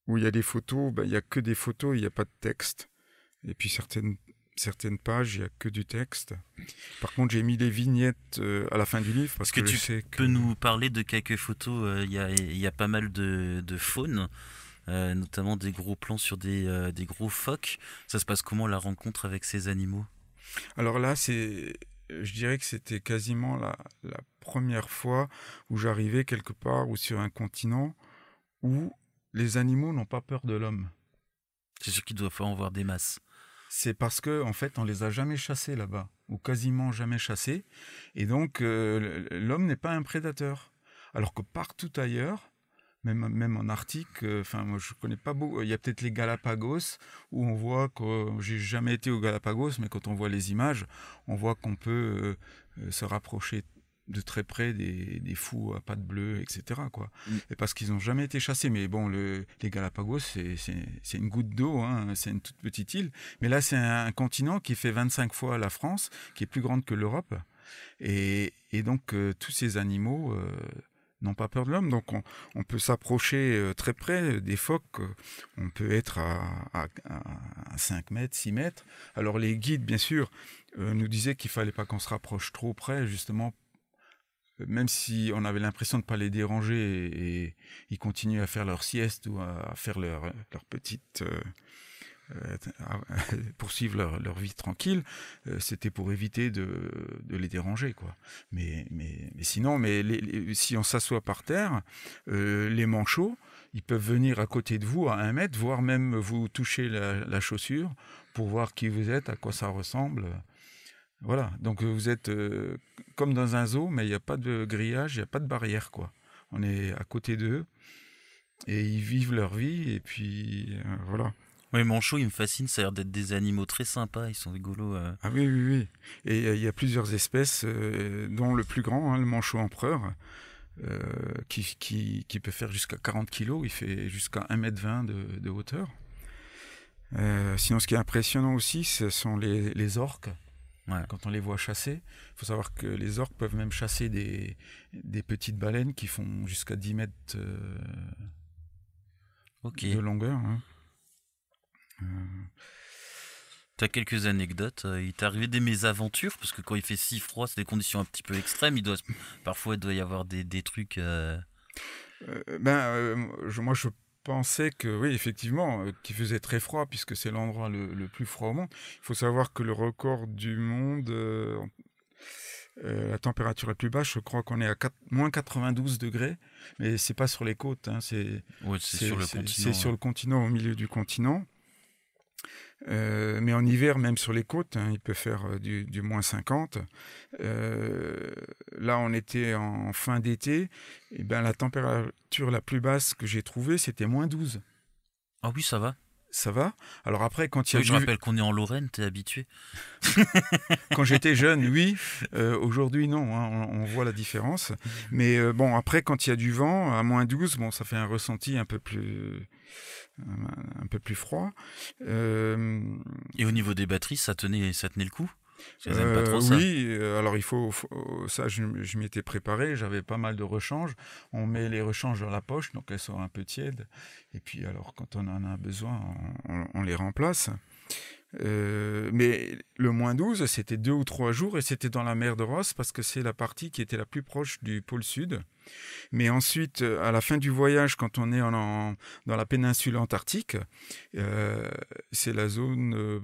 y a des photos, il y a que des photos, il n'y a pas de texte. Et puis certaines pages, il n'y a que du texte. Par contre, j'ai mis des vignettes à la fin du livre parce que tu peux nous parler de quelques photos. Il y a pas mal de faune, notamment des gros plans sur des gros phoques. Ça se passe comment la rencontre avec ces animaux ? Alors là, je dirais que c'était quasiment la première fois où j'arrivais quelque part ou sur un continent où les animaux n'ont pas peur de l'homme. C'est sûr qu'il doit falloir en voir des masses. C'est parce que en fait, on les a jamais chassés là-bas, ou quasiment jamais chassés, et donc l'homme n'est pas un prédateur. Alors que partout ailleurs, même en Arctique, moi je connais pas beaucoup. Il y a peut-être les Galapagos où on voit que j'ai jamais été aux Galapagos, mais quand on voit les images, on voit qu'on peut se rapprocher de très près des fous à pattes bleues, etc., quoi. Et parce qu'ils n'ont jamais été chassés. Mais bon, les Galapagos, c'est une goutte d'eau, hein, c'est une toute petite île. Mais là, c'est un continent qui fait 25 fois la France, qui est plus grande que l'Europe. Et donc, tous ces animaux n'ont pas peur de l'homme. Donc, on peut s'approcher très près des phoques. On peut être à 5 mètres, 6 mètres. Alors, les guides, bien sûr, nous disaient qu'il ne fallait pas qu'on se rapproche trop près, justement, même si on avait l'impression de ne pas les déranger, et ils continuaient à faire leur sieste ou à faire leur petite poursuivre leur vie tranquille, c'était pour éviter de les déranger, quoi. Mais sinon, si on s'assoit par terre, les manchots, ils peuvent venir à côté de vous à 1 mètre, voire même vous toucher la chaussure pour voir qui vous êtes, à quoi ça ressemble. Voilà, donc vous êtes comme dans un zoo, mais il n'y a pas de grillage, il n'y a pas de barrière, quoi. On est à côté d'eux et ils vivent leur vie et puis voilà. Oui, manchots, ils me fascinent, ça a l'air d'être des animaux très sympas, ils sont rigolos. Ah oui, oui, oui. Et il y a plusieurs espèces, dont le plus grand, hein, le manchot empereur, qui peut faire jusqu'à 40 kilos, il fait jusqu'à 1,20 m de hauteur. Sinon, ce qui est impressionnant aussi, ce sont les orques. Ouais. Quand on les voit chasser, il faut savoir que les orques peuvent même chasser des petites baleines qui font jusqu'à 10 mètres de longueur. Hein. T'as quelques anecdotes, il t'est arrivé des mésaventures, parce que quand il fait si froid, c'est des conditions un petit peu extrêmes, parfois il doit y avoir des trucs... Moi je pensais que oui, effectivement, qu'il faisait très froid, puisque c'est l'endroit le plus froid au monde. Il faut savoir que le record du monde, la température la plus basse, je crois qu'on est à moins 92 degrés, mais c'est pas sur les côtes, hein, c'est sur le continent. C'est sur le continent, au milieu du continent. Mais en hiver, même sur les côtes, hein, il peut faire du moins 50. Là, on était en fin d'été. Et ben, la température la plus basse que j'ai trouvée, c'était moins 12. Ah oui, ça va. Ça va. Alors après, quand il y a je rappelle qu'on est en Lorraine, t'es habitué. Quand j'étais jeune, oui. Aujourd'hui, non. Hein, on voit la différence. Mais bon, après, quand il y a du vent, à moins 12, bon, ça fait un ressenti un peu plus froid. Et au niveau des batteries, ça tenait le coup? Pas trop ça. Oui, alors il faut ça, je m'y étais préparé, j'avais pas mal de rechanges. On met les rechanges dans la poche, donc elles sont un peu tièdes. Et puis alors, quand on en a besoin, on les remplace. Mais le moins 12, c'était 2 ou 3 jours et c'était dans la mer de Ross parce que c'est la partie qui était la plus proche du pôle sud. Mais ensuite, à la fin du voyage, quand on est dans la péninsule antarctique, c'est la zone,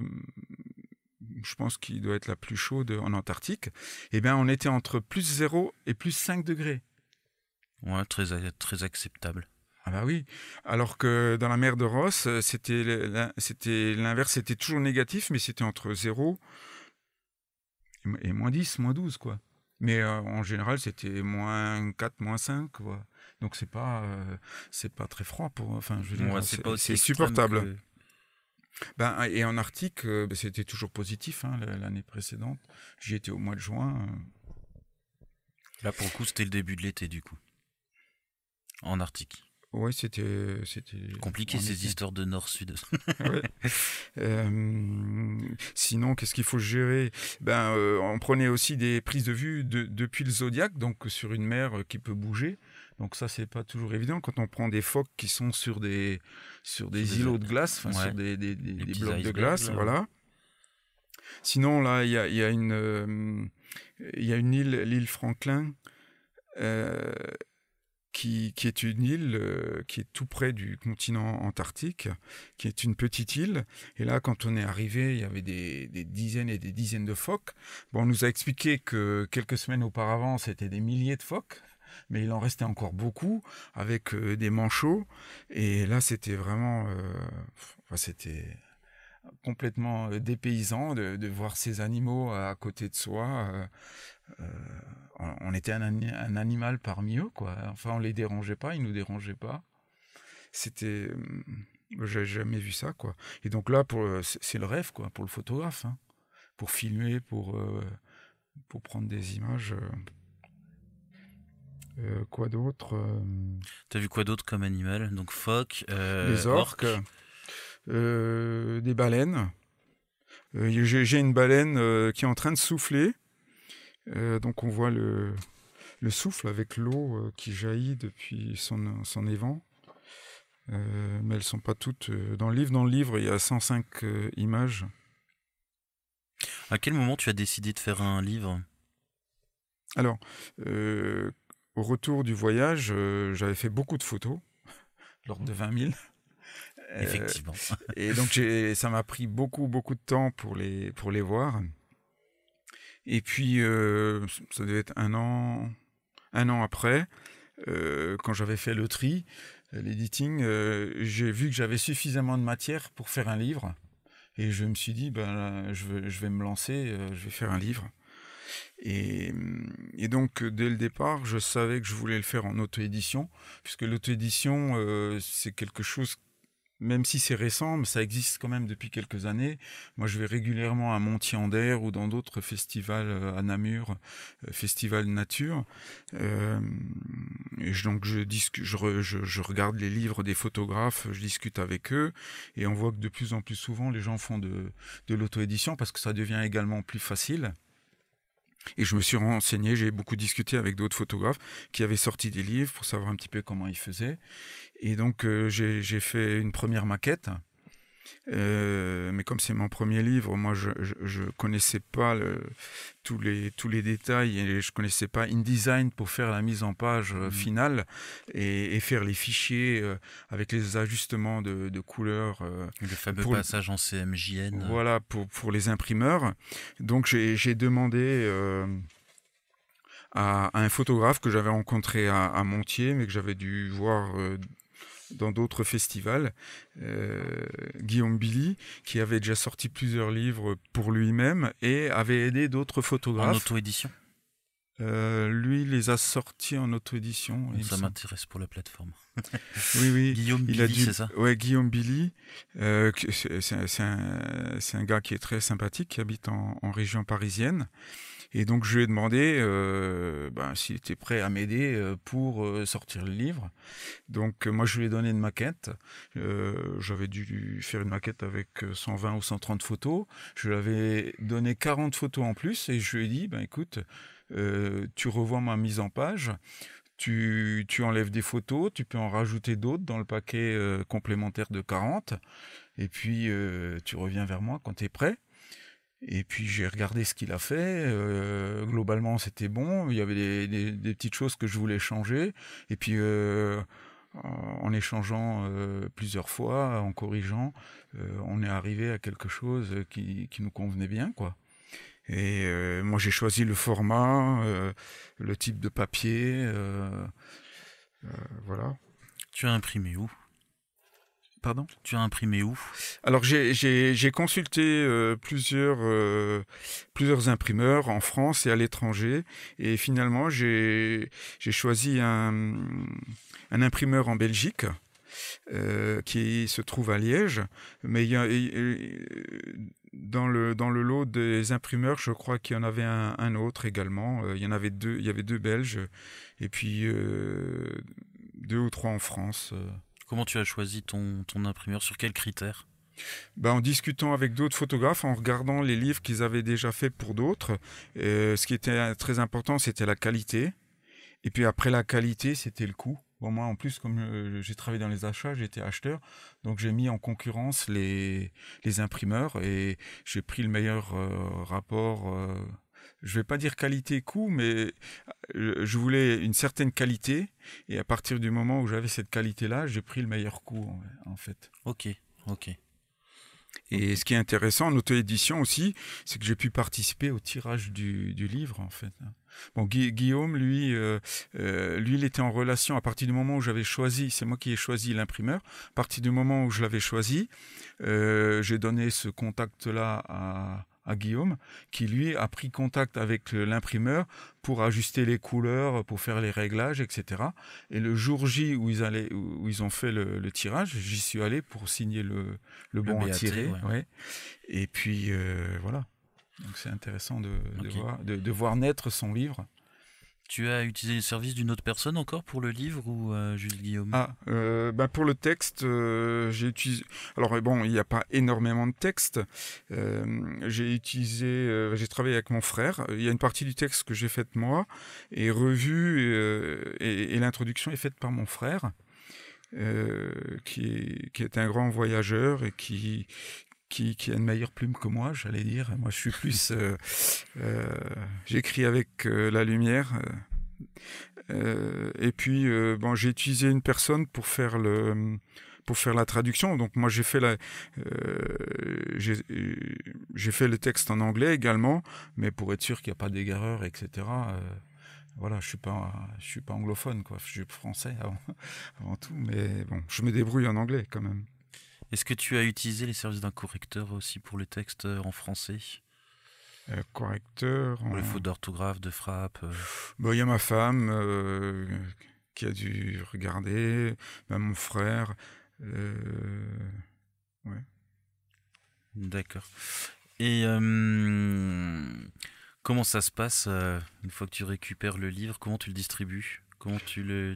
je pense, qui doit être la plus chaude en Antarctique. Eh bien, on était entre plus 0 et plus 5 degrés. Ouais, très acceptable. Ah bah oui, alors que dans la mer de Ross, c'était l'inverse, c'était toujours négatif, mais c'était entre 0 et moins 10, moins 12, quoi. Mais en général, c'était moins 4, moins 5, quoi. Donc c'est pas très froid enfin, je veux dire, c'est supportable. Et en Arctique, c'était toujours positif, hein, l'année précédente. J'y étais au mois de juin. Là, pour le coup, c'était le début de l'été, du coup. En Arctique. Oui, c'était compliqué, ces histoires de nord-sud. Sinon, qu'est-ce qu'il faut gérer? On prenait aussi des prises de vue depuis le Zodiac, donc sur une mer qui peut bouger. Donc ça, c'est pas toujours évident quand on prend des phoques qui sont sur des îlots de glace, sur des blocs de glace, là, voilà. Sinon, là, il y a une île, l'île Franklin, qui est une île qui est tout près du continent antarctique, qui est une petite île. Et là, quand on est arrivé, il y avait des dizaines et des dizaines de phoques. Bon, on nous a expliqué que quelques semaines auparavant, c'était des milliers de phoques, mais il en restait encore beaucoup, avec des manchots. Et là, c'était vraiment... c'était complètement dépaysant de voir ces animaux à côté de soi. On était un animal parmi eux, quoi. Enfin, on les dérangeait pas, ils nous dérangeaient pas. C'était, j'ai jamais vu ça, quoi. Et donc là, c'est le rêve, quoi, pour le photographe, hein. Pour filmer, pour prendre des images. Quoi d'autre? T'as vu quoi d'autre comme animal? Donc phoques, les orques, des baleines. J'ai une baleine qui est en train de souffler. Donc on voit le souffle avec l'eau qui jaillit depuis son évent. Mais elles ne sont pas toutes dans le livre. Dans le livre, il y a 105 images. À quel moment tu as décidé de faire un livre? Alors, au retour du voyage, j'avais fait beaucoup de photos, l'ordre de 20 000. Effectivement. Et donc ça m'a pris beaucoup de temps pour les voir. Et puis ça devait être un an après, quand j'avais fait le tri, l'editing, j'ai vu que j'avais suffisamment de matière pour faire un livre. Et je me suis dit, je vais me lancer, je vais faire un livre. Et donc, dès le départ, je savais que je voulais le faire en auto-édition, puisque l'auto-édition, c'est quelque chose, même si c'est récent, mais ça existe quand même depuis quelques années. Moi, je vais régulièrement à Montier-en-Der ou dans d'autres festivals, à Namur, Festival Nature. Et donc, je regarde les livres des photographes, je discute avec eux, et on voit que de plus en plus souvent, les gens font de l'auto-édition parce que ça devient également plus facile. Et je me suis renseigné, j'ai beaucoup discuté avec d'autres photographes qui avaient sorti des livres pour savoir un petit peu comment ils faisaient. Et donc j'ai fait une première maquette. Mais comme c'est mon premier livre, moi je connaissais pas tous les détails et je connaissais pas InDesign pour faire la mise en page finale et faire les fichiers avec les ajustements de couleurs. Le fameux passage en CMJN. Voilà, pour les imprimeurs. Donc j'ai demandé à un photographe que j'avais rencontré à Montier, mais que j'avais dû voir dans d'autres festivals, Guillaume Billy, qui avait déjà sorti plusieurs livres pour lui-même et avait aidé d'autres photographes. En auto-édition ? Lui, il les a sortis en auto-édition. Ça m'intéresse pour la plateforme. Oui. Guillaume Billy, c'est ça ? Ouais, Guillaume Billy. C'est un gars qui est très sympathique, qui habite en région parisienne. Et donc, je lui ai demandé s'il était prêt à m'aider pour sortir le livre. Donc, moi, je lui ai donné une maquette. J'avais dû faire une maquette avec 120 ou 130 photos. Je lui avais donné 40 photos en plus et je lui ai dit, écoute, tu revois ma mise en page, tu enlèves des photos, tu peux en rajouter d'autres dans le paquet complémentaire de 40. Et puis, tu reviens vers moi quand tu es prêt. Et puis j'ai regardé ce qu'il a fait, globalement c'était bon, il y avait des petites choses que je voulais changer, et puis en échangeant plusieurs fois, en corrigeant, on est arrivé à quelque chose qui nous convenait bien, quoi. Et moi j'ai choisi le format, le type de papier, voilà. Tu as imprimé où ? Pardon ? Tu as imprimé où ? Alors j'ai consulté plusieurs imprimeurs en France et à l'étranger et finalement j'ai choisi un imprimeur en Belgique qui se trouve à Liège, mais dans le lot des imprimeurs, je crois qu'il y en avait un autre également. Il y en avait deux, il y avait 2 Belges et puis 2 ou 3 en France. Comment tu as choisi ton imprimeur ? Sur quels critères ? En discutant avec d'autres photographes, en regardant les livres qu'ils avaient déjà fait pour d'autres. Ce qui était très important, c'était la qualité. Et puis après la qualité, c'était le coût. Bon, moi, en plus, comme j'ai travaillé dans les achats, j'étais acheteur. Donc, j'ai mis en concurrence les imprimeurs et j'ai pris le meilleur rapport. Je vais pas dire qualité-coût, mais je voulais une certaine qualité. Et à partir du moment où j'avais cette qualité-là, j'ai pris le meilleur coût, en fait. Ok. Et ce qui est intéressant en auto-édition aussi, c'est que j'ai pu participer au tirage du livre, en fait. Bon, Guillaume, lui, il était en relation à partir du moment où j'avais choisi, c'est moi qui ai choisi l'imprimeur. À partir du moment où je l'avais choisi, j'ai donné ce contact-là à Guillaume, qui lui a pris contact avec l'imprimeur pour ajuster les couleurs, pour faire les réglages, etc. Et le jour J où ils ont fait le tirage, j'y suis allé pour signer le bon à tirer. Ouais. Et puis voilà. Donc c'est intéressant de voir naître son livre. Tu as utilisé les services d'une autre personne encore pour le livre ou juste Guillaume ? Pour le texte, j'ai utilisé... Alors bon, il n'y a pas énormément de texte. J'ai travaillé avec mon frère. Il y a une partie du texte que j'ai faite moi et revue et l'introduction est faite par mon frère qui est un grand voyageur et qui a une meilleure plume que moi, j'allais dire. Moi, je suis plus... j'écris avec la lumière. Et puis, j'ai utilisé une personne pour faire pour faire la traduction. Donc moi j'ai fait j'ai fait le texte en anglais également, mais pour être sûr qu'il n'y a pas d'erreur, etc. Voilà, je suis pas anglophone, quoi. Je suis français avant tout, mais bon, je me débrouille en anglais quand même. Est-ce que tu as utilisé les services d'un correcteur aussi pour le texte en français? Correcteur. Pour les fautes d'orthographe, de frappe. Bon, il y a ma femme qui a dû regarder, mon frère. Ouais. D'accord. Et comment ça se passe une fois que tu récupères le livre? Comment tu le distribues? Comment tu le...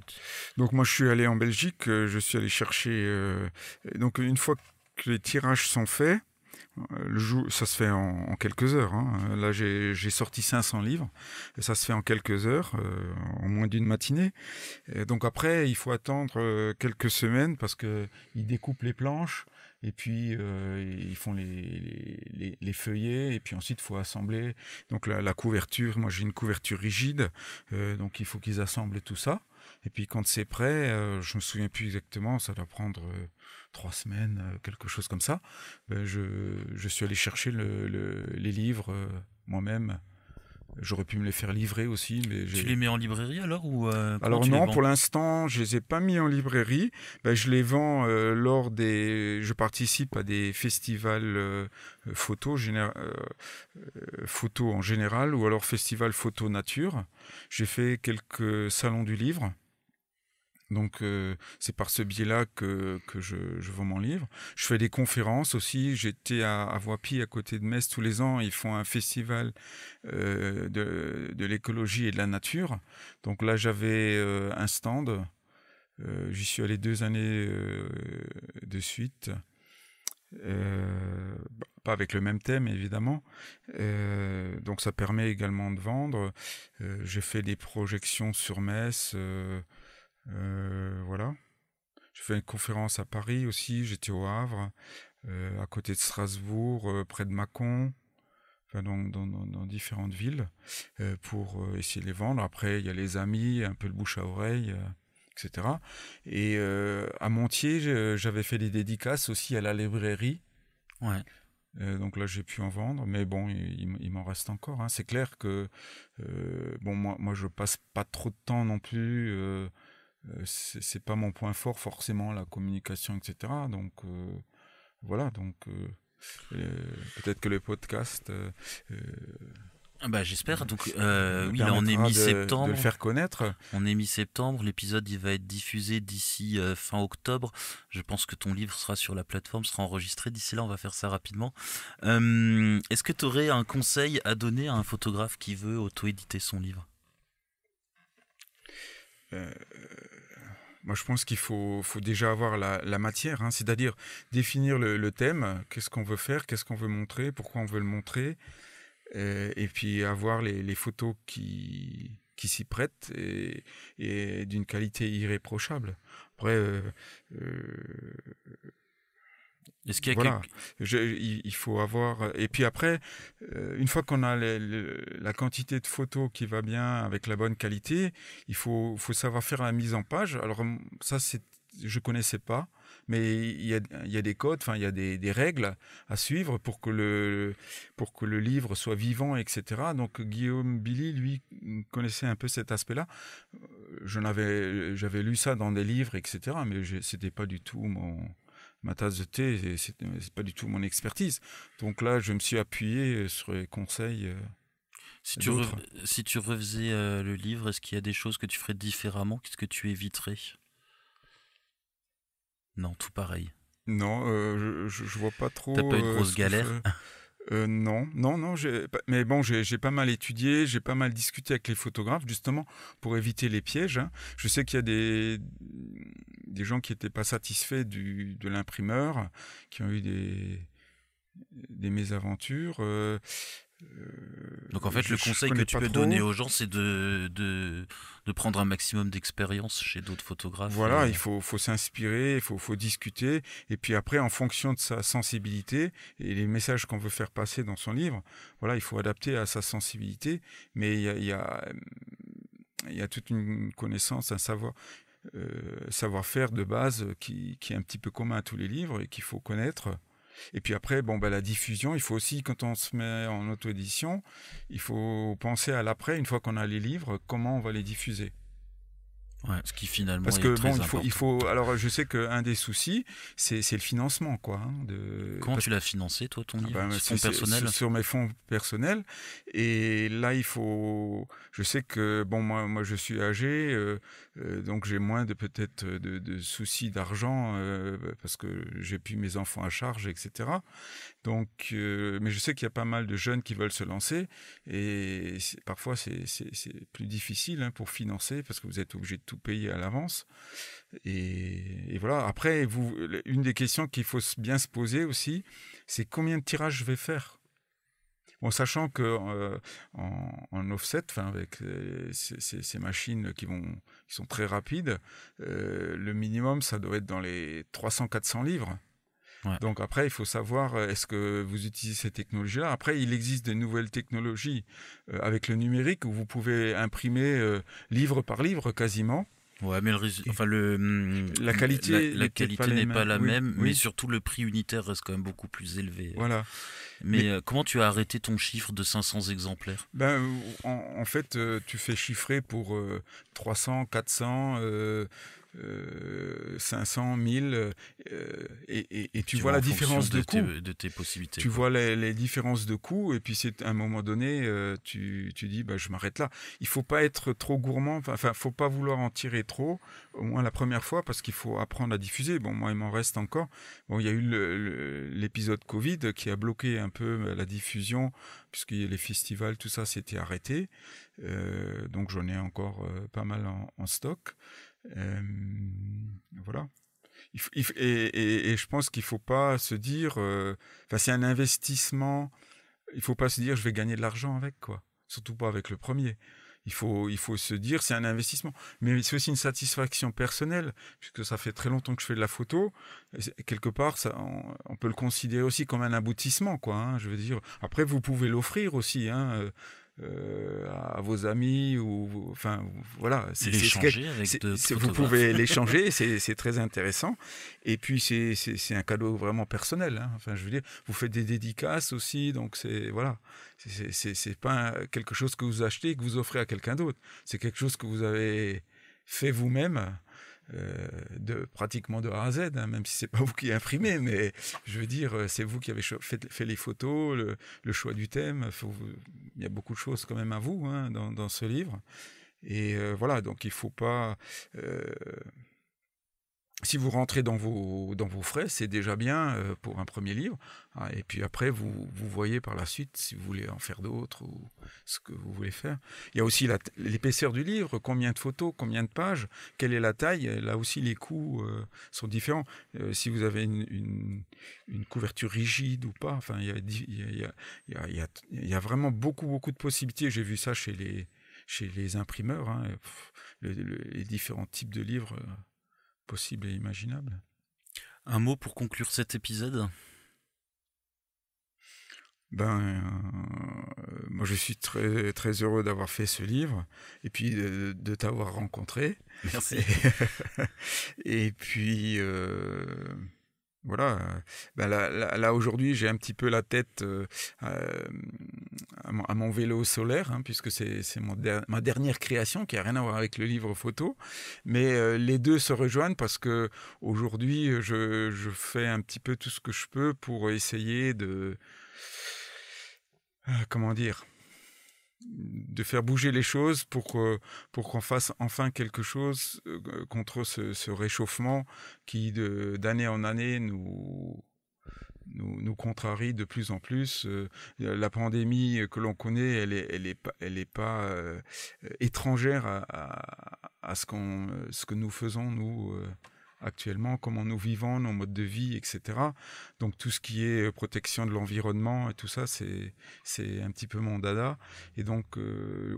Donc moi je suis allé en Belgique, je suis allé chercher... donc une fois que les tirages sont faits, ça se fait en quelques heures. Hein. Là j'ai sorti 500 livres, et ça se fait en quelques heures, en moins d'une matinée. Et donc après il faut attendre quelques semaines parce qu'ils découpent les planches. Et puis, ils font les feuillets, et puis ensuite, il faut assembler. Donc, la couverture, moi, j'ai une couverture rigide, donc il faut qu'ils assemblent tout ça. Et puis, quand c'est prêt, je me souviens plus exactement, ça doit prendre 3 semaines, quelque chose comme ça. Je suis allé chercher les livres moi-même. J'aurais pu me les faire livrer aussi. Mais tu les mets en librairie alors ou alors non, pour l'instant, je les ai pas mis en librairie. Je les vends lors des... Je participe à des festivals photo en général, ou alors festival photo nature. J'ai fait quelques salons du livre. Donc c'est par ce biais-là que je vends mon livre. Je fais des conférences aussi. J'étais à Voipy, à côté de Metz, tous les ans. Ils font un festival de l'écologie et de la nature. Donc là, j'avais un stand. J'y suis allé 2 années de suite. Pas avec le même thème, évidemment. Donc ça permet également de vendre. J'ai fait des projections sur Metz. Voilà. J'ai fait une conférence à Paris aussi, j'étais au Havre, à côté de Strasbourg, près de Mâcon, enfin dans différentes villes, pour essayer de les vendre. Après, il y a les amis, un peu le bouche à oreille, etc. Et à Montier, j'avais fait des dédicaces aussi à la librairie. Ouais. Donc là, j'ai pu en vendre, mais bon, il m'en reste encore. Hein. C'est clair que bon, moi, je passe pas trop de temps non plus. C'est pas mon point fort forcément, la communication, etc. Donc voilà, donc peut-être que le podcast j'espère. Donc oui, là on est mi-septembre. De le faire connaître. On est mi-septembre, l'épisode il va être diffusé d'ici fin octobre. Je pense que ton livre sera sur la plateforme, sera enregistré. D'ici là, on va faire ça rapidement. Est-ce que tu aurais un conseil à donner à un photographe qui veut auto-éditer son livre? Moi, je pense qu'il faut déjà avoir la matière, hein, c'est-à-dire définir le thème, qu'est-ce qu'on veut faire, qu'est-ce qu'on veut montrer, pourquoi on veut le montrer, et puis avoir les photos qui s'y prêtent et d'une qualité irréprochable. Après, est-ce qu'il y a voilà, il faut avoir... Et puis après, une fois qu'on a la quantité de photos qui va bien avec la bonne qualité, il faut savoir faire la mise en page. Alors ça, je connaissais pas, mais il y a des codes, enfin il y a des règles à suivre pour que le livre soit vivant, etc. Donc Guillaume Billy, lui, connaissait un peu cet aspect-là. J'avais lu ça dans des livres, etc. Mais c'était pas du tout ma tasse de thé, c'est pas du tout mon expertise. Donc là, je me suis appuyé sur les conseils d'autres. Si tu refaisais le livre, est-ce qu'il y a des choses que tu ferais différemment? Qu'est-ce que tu éviterais? Non, tout pareil. Non, je vois pas trop... T'as pas eu de grosse galère? Non, mais bon, j'ai pas mal étudié, j'ai pas mal discuté avec les photographes, justement, pour éviter les pièges. Hein. Je sais qu'il y a des gens qui n'étaient pas satisfaits de l'imprimeur, qui ont eu des mésaventures. Donc en fait, le conseil que tu peux donner aux gens, c'est de prendre un maximum d'expérience chez d'autres photographes. Voilà, il faut s'inspirer, il faut discuter, et puis après, en fonction de sa sensibilité et les messages qu'on veut faire passer dans son livre, voilà, il faut adapter à sa sensibilité, mais il y a toute une connaissance, un savoir. savoir-faire de base qui est un petit peu commun à tous les livres et qu'il faut connaître. Et puis après, la diffusion, il faut aussi, quand on se met en auto-édition, il faut penser à l'après, une fois qu'on a les livres, comment on va les diffuser. Ouais, ce qui finalement Parce est que très bon, important. il faut. Alors, je sais qu'un des soucis, c'est le financement, quoi. Comment tu l'as financé, toi, ton livre? Sur fonds c'est personnels? sur mes fonds personnels. Et là, il faut. Je sais que moi, je suis âgé, donc j'ai moins peut-être de soucis d'argent parce que j'ai plus mes enfants à charge, etc. Donc, mais je sais qu'il y a pas mal de jeunes qui veulent se lancer et parfois c'est plus difficile pour financer parce que vous êtes obligé de tout payer à l'avance. Et voilà. Après, une des questions qu'il faut bien se poser aussi, c'est combien de tirages je vais faire. Bon, sachant que en offset, avec ces machines qui sont très rapides, le minimum, ça doit être dans les 300-400 livres. Ouais. Donc après, il faut savoir, est-ce que vous utilisez ces technologies-là? Après, il existe de nouvelles technologies avec le numérique où vous pouvez imprimer livre par livre quasiment. Ouais, mais la qualité, la qualité n'est pas la même, oui. mais surtout le prix unitaire reste quand même beaucoup plus élevé. Voilà. Mais comment tu as arrêté ton chiffre de 500 exemplaires? En fait, tu fais chiffrer pour 300, 400... 500, 1000 et tu vois la différence de coût. De tes possibilités. Tu vois les différences de coût et puis à un moment donné, tu dis je m'arrête là. Il faut pas être trop gourmand, faut pas vouloir en tirer trop, au moins la première fois parce qu'il faut apprendre à diffuser. Bon, moi il m'en reste encore. Bon, il y a eu l'épisode Covid qui a bloqué un peu la diffusion puisque les festivals, tout ça s'était arrêté. Donc j'en ai encore pas mal en stock. Voilà. Et je pense qu'il ne faut pas se dire, c'est un investissement. Il ne faut pas se dire je vais gagner de l'argent avec, quoi. Surtout pas avec le premier. Il faut se dire c'est un investissement, mais c'est aussi une satisfaction personnelle puisque ça fait très longtemps que je fais de la photo. Quelque part, on peut le considérer aussi comme un aboutissement, quoi. Hein, je veux dire. Après, vous pouvez l'offrir aussi. À vos amis ou voilà, vous pouvez l'échanger, c'est très intéressant et puis c'est un cadeau vraiment personnel, hein. Enfin, je veux dire, vous faites des dédicaces aussi, donc c'est pas quelque chose que vous achetez et que vous offrez à quelqu'un d'autre, c'est quelque chose que vous avez fait vous-même. Pratiquement de A à Z, hein, même si c'est pas vous qui imprimez, mais je veux dire, c'est vous qui avez fait les photos, le choix du thème. Il y a beaucoup de choses quand même à vous, hein, dans ce livre. Et voilà, donc il faut pas. Si vous rentrez dans vos frais, c'est déjà bien pour un premier livre. Et puis après, vous voyez par la suite si vous voulez en faire d'autres ou ce que vous voulez faire. Il y a aussi l'épaisseur du livre, combien de photos, combien de pages, quelle est la taille. Là aussi, les coûts sont différents. Si vous avez une couverture rigide ou pas, enfin, il y a vraiment beaucoup de possibilités. J'ai vu ça chez les imprimeurs, hein, les différents types de livres. Possible et imaginable. Un mot pour conclure cet épisode? Moi je suis très, très heureux d'avoir fait ce livre et puis de t'avoir rencontré. Merci. Et puis voilà, là aujourd'hui j'ai un petit peu la tête à mon vélo solaire, hein, puisque c'est ma dernière création qui a rien à voir avec le livre photo, mais les deux se rejoignent parce que aujourd'hui je fais un petit peu tout ce que je peux pour essayer de de faire bouger les choses pour qu'on fasse enfin quelque chose contre ce réchauffement qui d'année en année nous contrarie de plus en plus. La pandémie que l'on connaît, elle est pas étrangère à ce que nous faisons nous actuellement, comment nous vivons, nos modes de vie, etc. Donc tout ce qui est protection de l'environnement et tout ça, c'est un petit peu mon dada. Et donc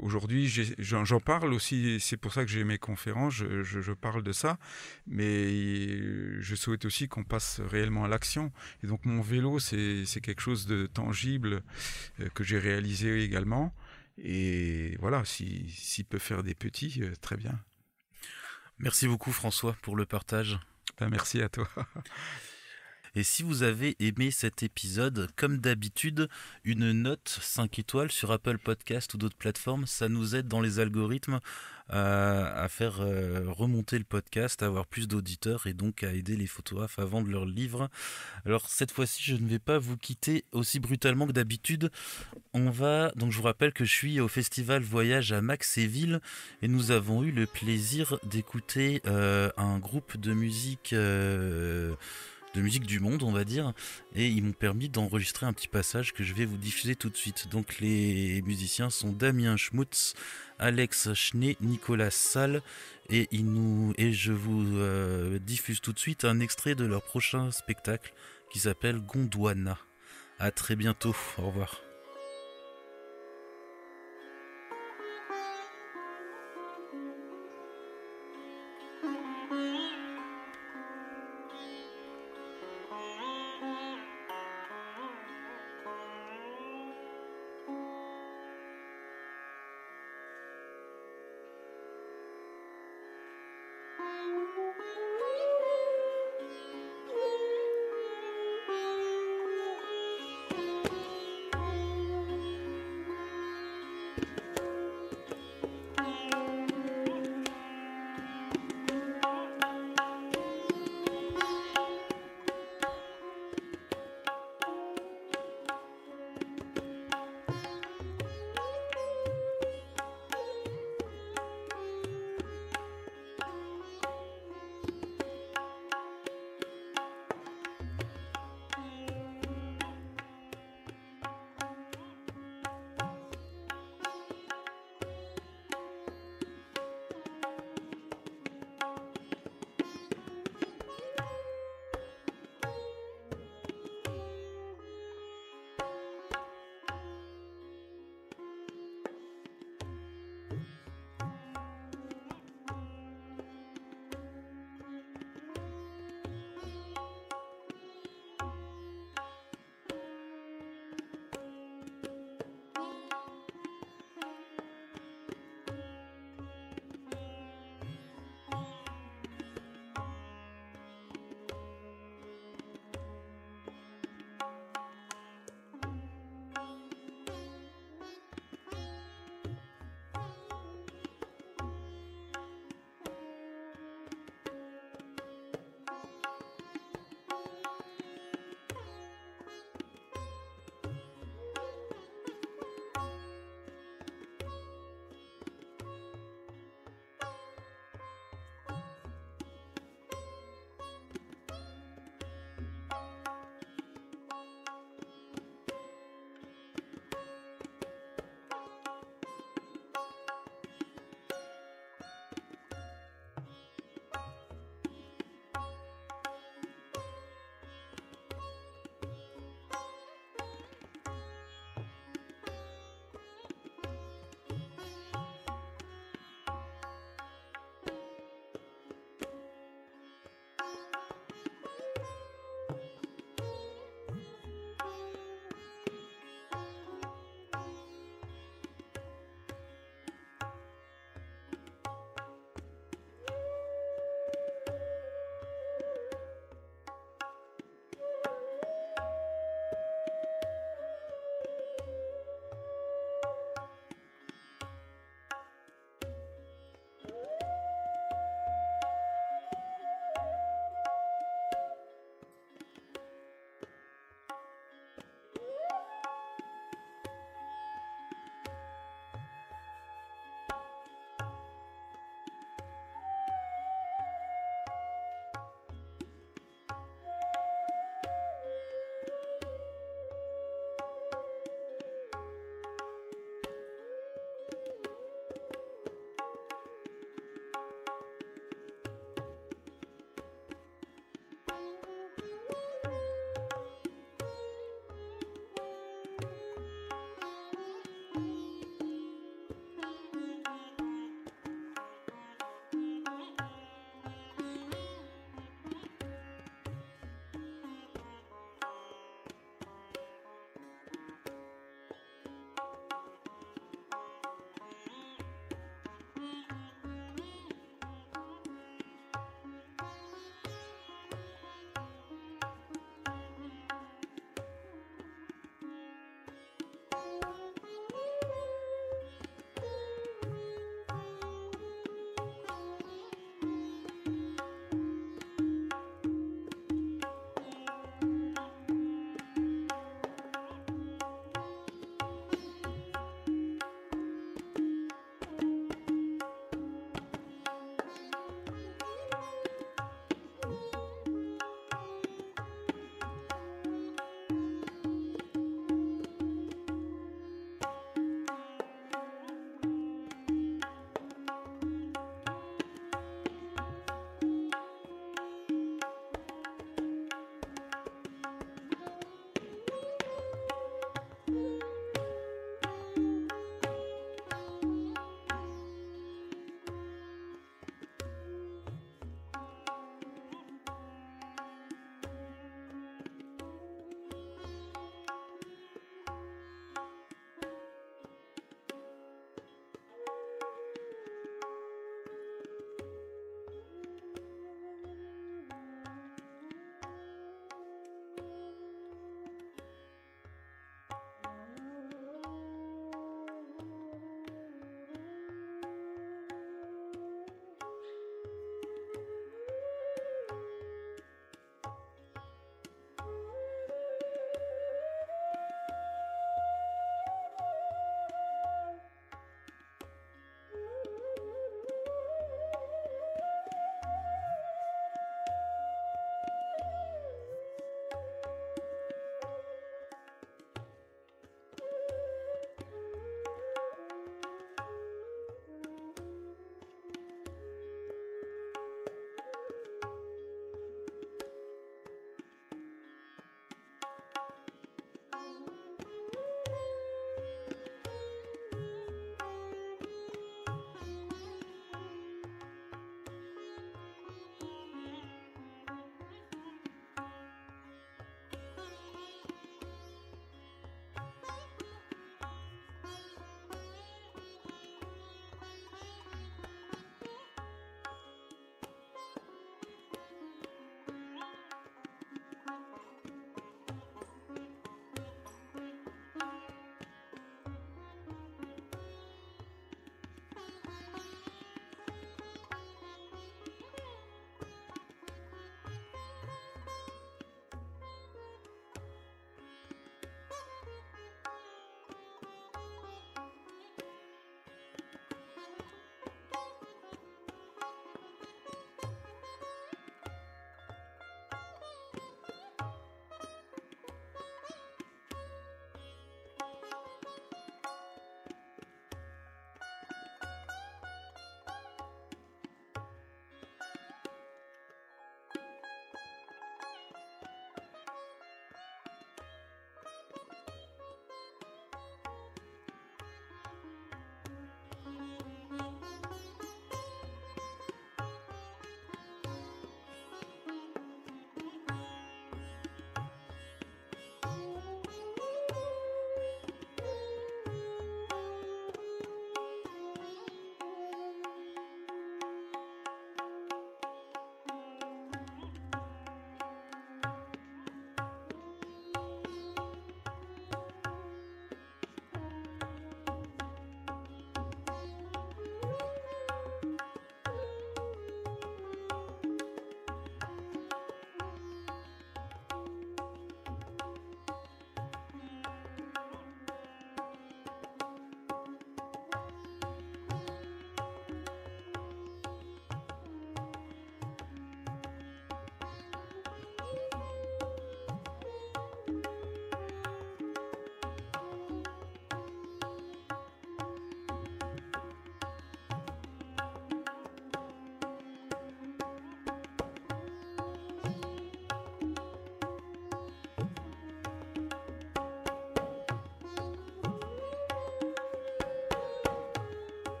aujourd'hui, j'en parle aussi, c'est pour ça que j'ai mes conférences, je parle de ça, mais je souhaite aussi qu'on passe réellement à l'action. Et donc mon vélo, c'est quelque chose de tangible que j'ai réalisé également. Et voilà, s'il peut faire des petits, très bien. Merci beaucoup François pour le partage. Merci à toi. Et si vous avez aimé cet épisode, comme d'habitude, une note 5 étoiles sur Apple Podcast ou d'autres plateformes, ça nous aide dans les algorithmes à faire remonter le podcast, à avoir plus d'auditeurs et donc à aider les photographes à vendre leurs livres. Alors cette fois-ci, je ne vais pas vous quitter aussi brutalement que d'habitude. Donc je vous rappelle que je suis au festival Voyage à Maxéville et nous avons eu le plaisir d'écouter un groupe de musique du monde, on va dire, et ils m'ont permis d'enregistrer un petit passage que je vais vous diffuser tout de suite. Donc les musiciens sont Damien Schmutz, Alex Schnee, Nicolas Salle, et je vous diffuse tout de suite un extrait de leur prochain spectacle qui s'appelle Gondwana. À très bientôt, au revoir.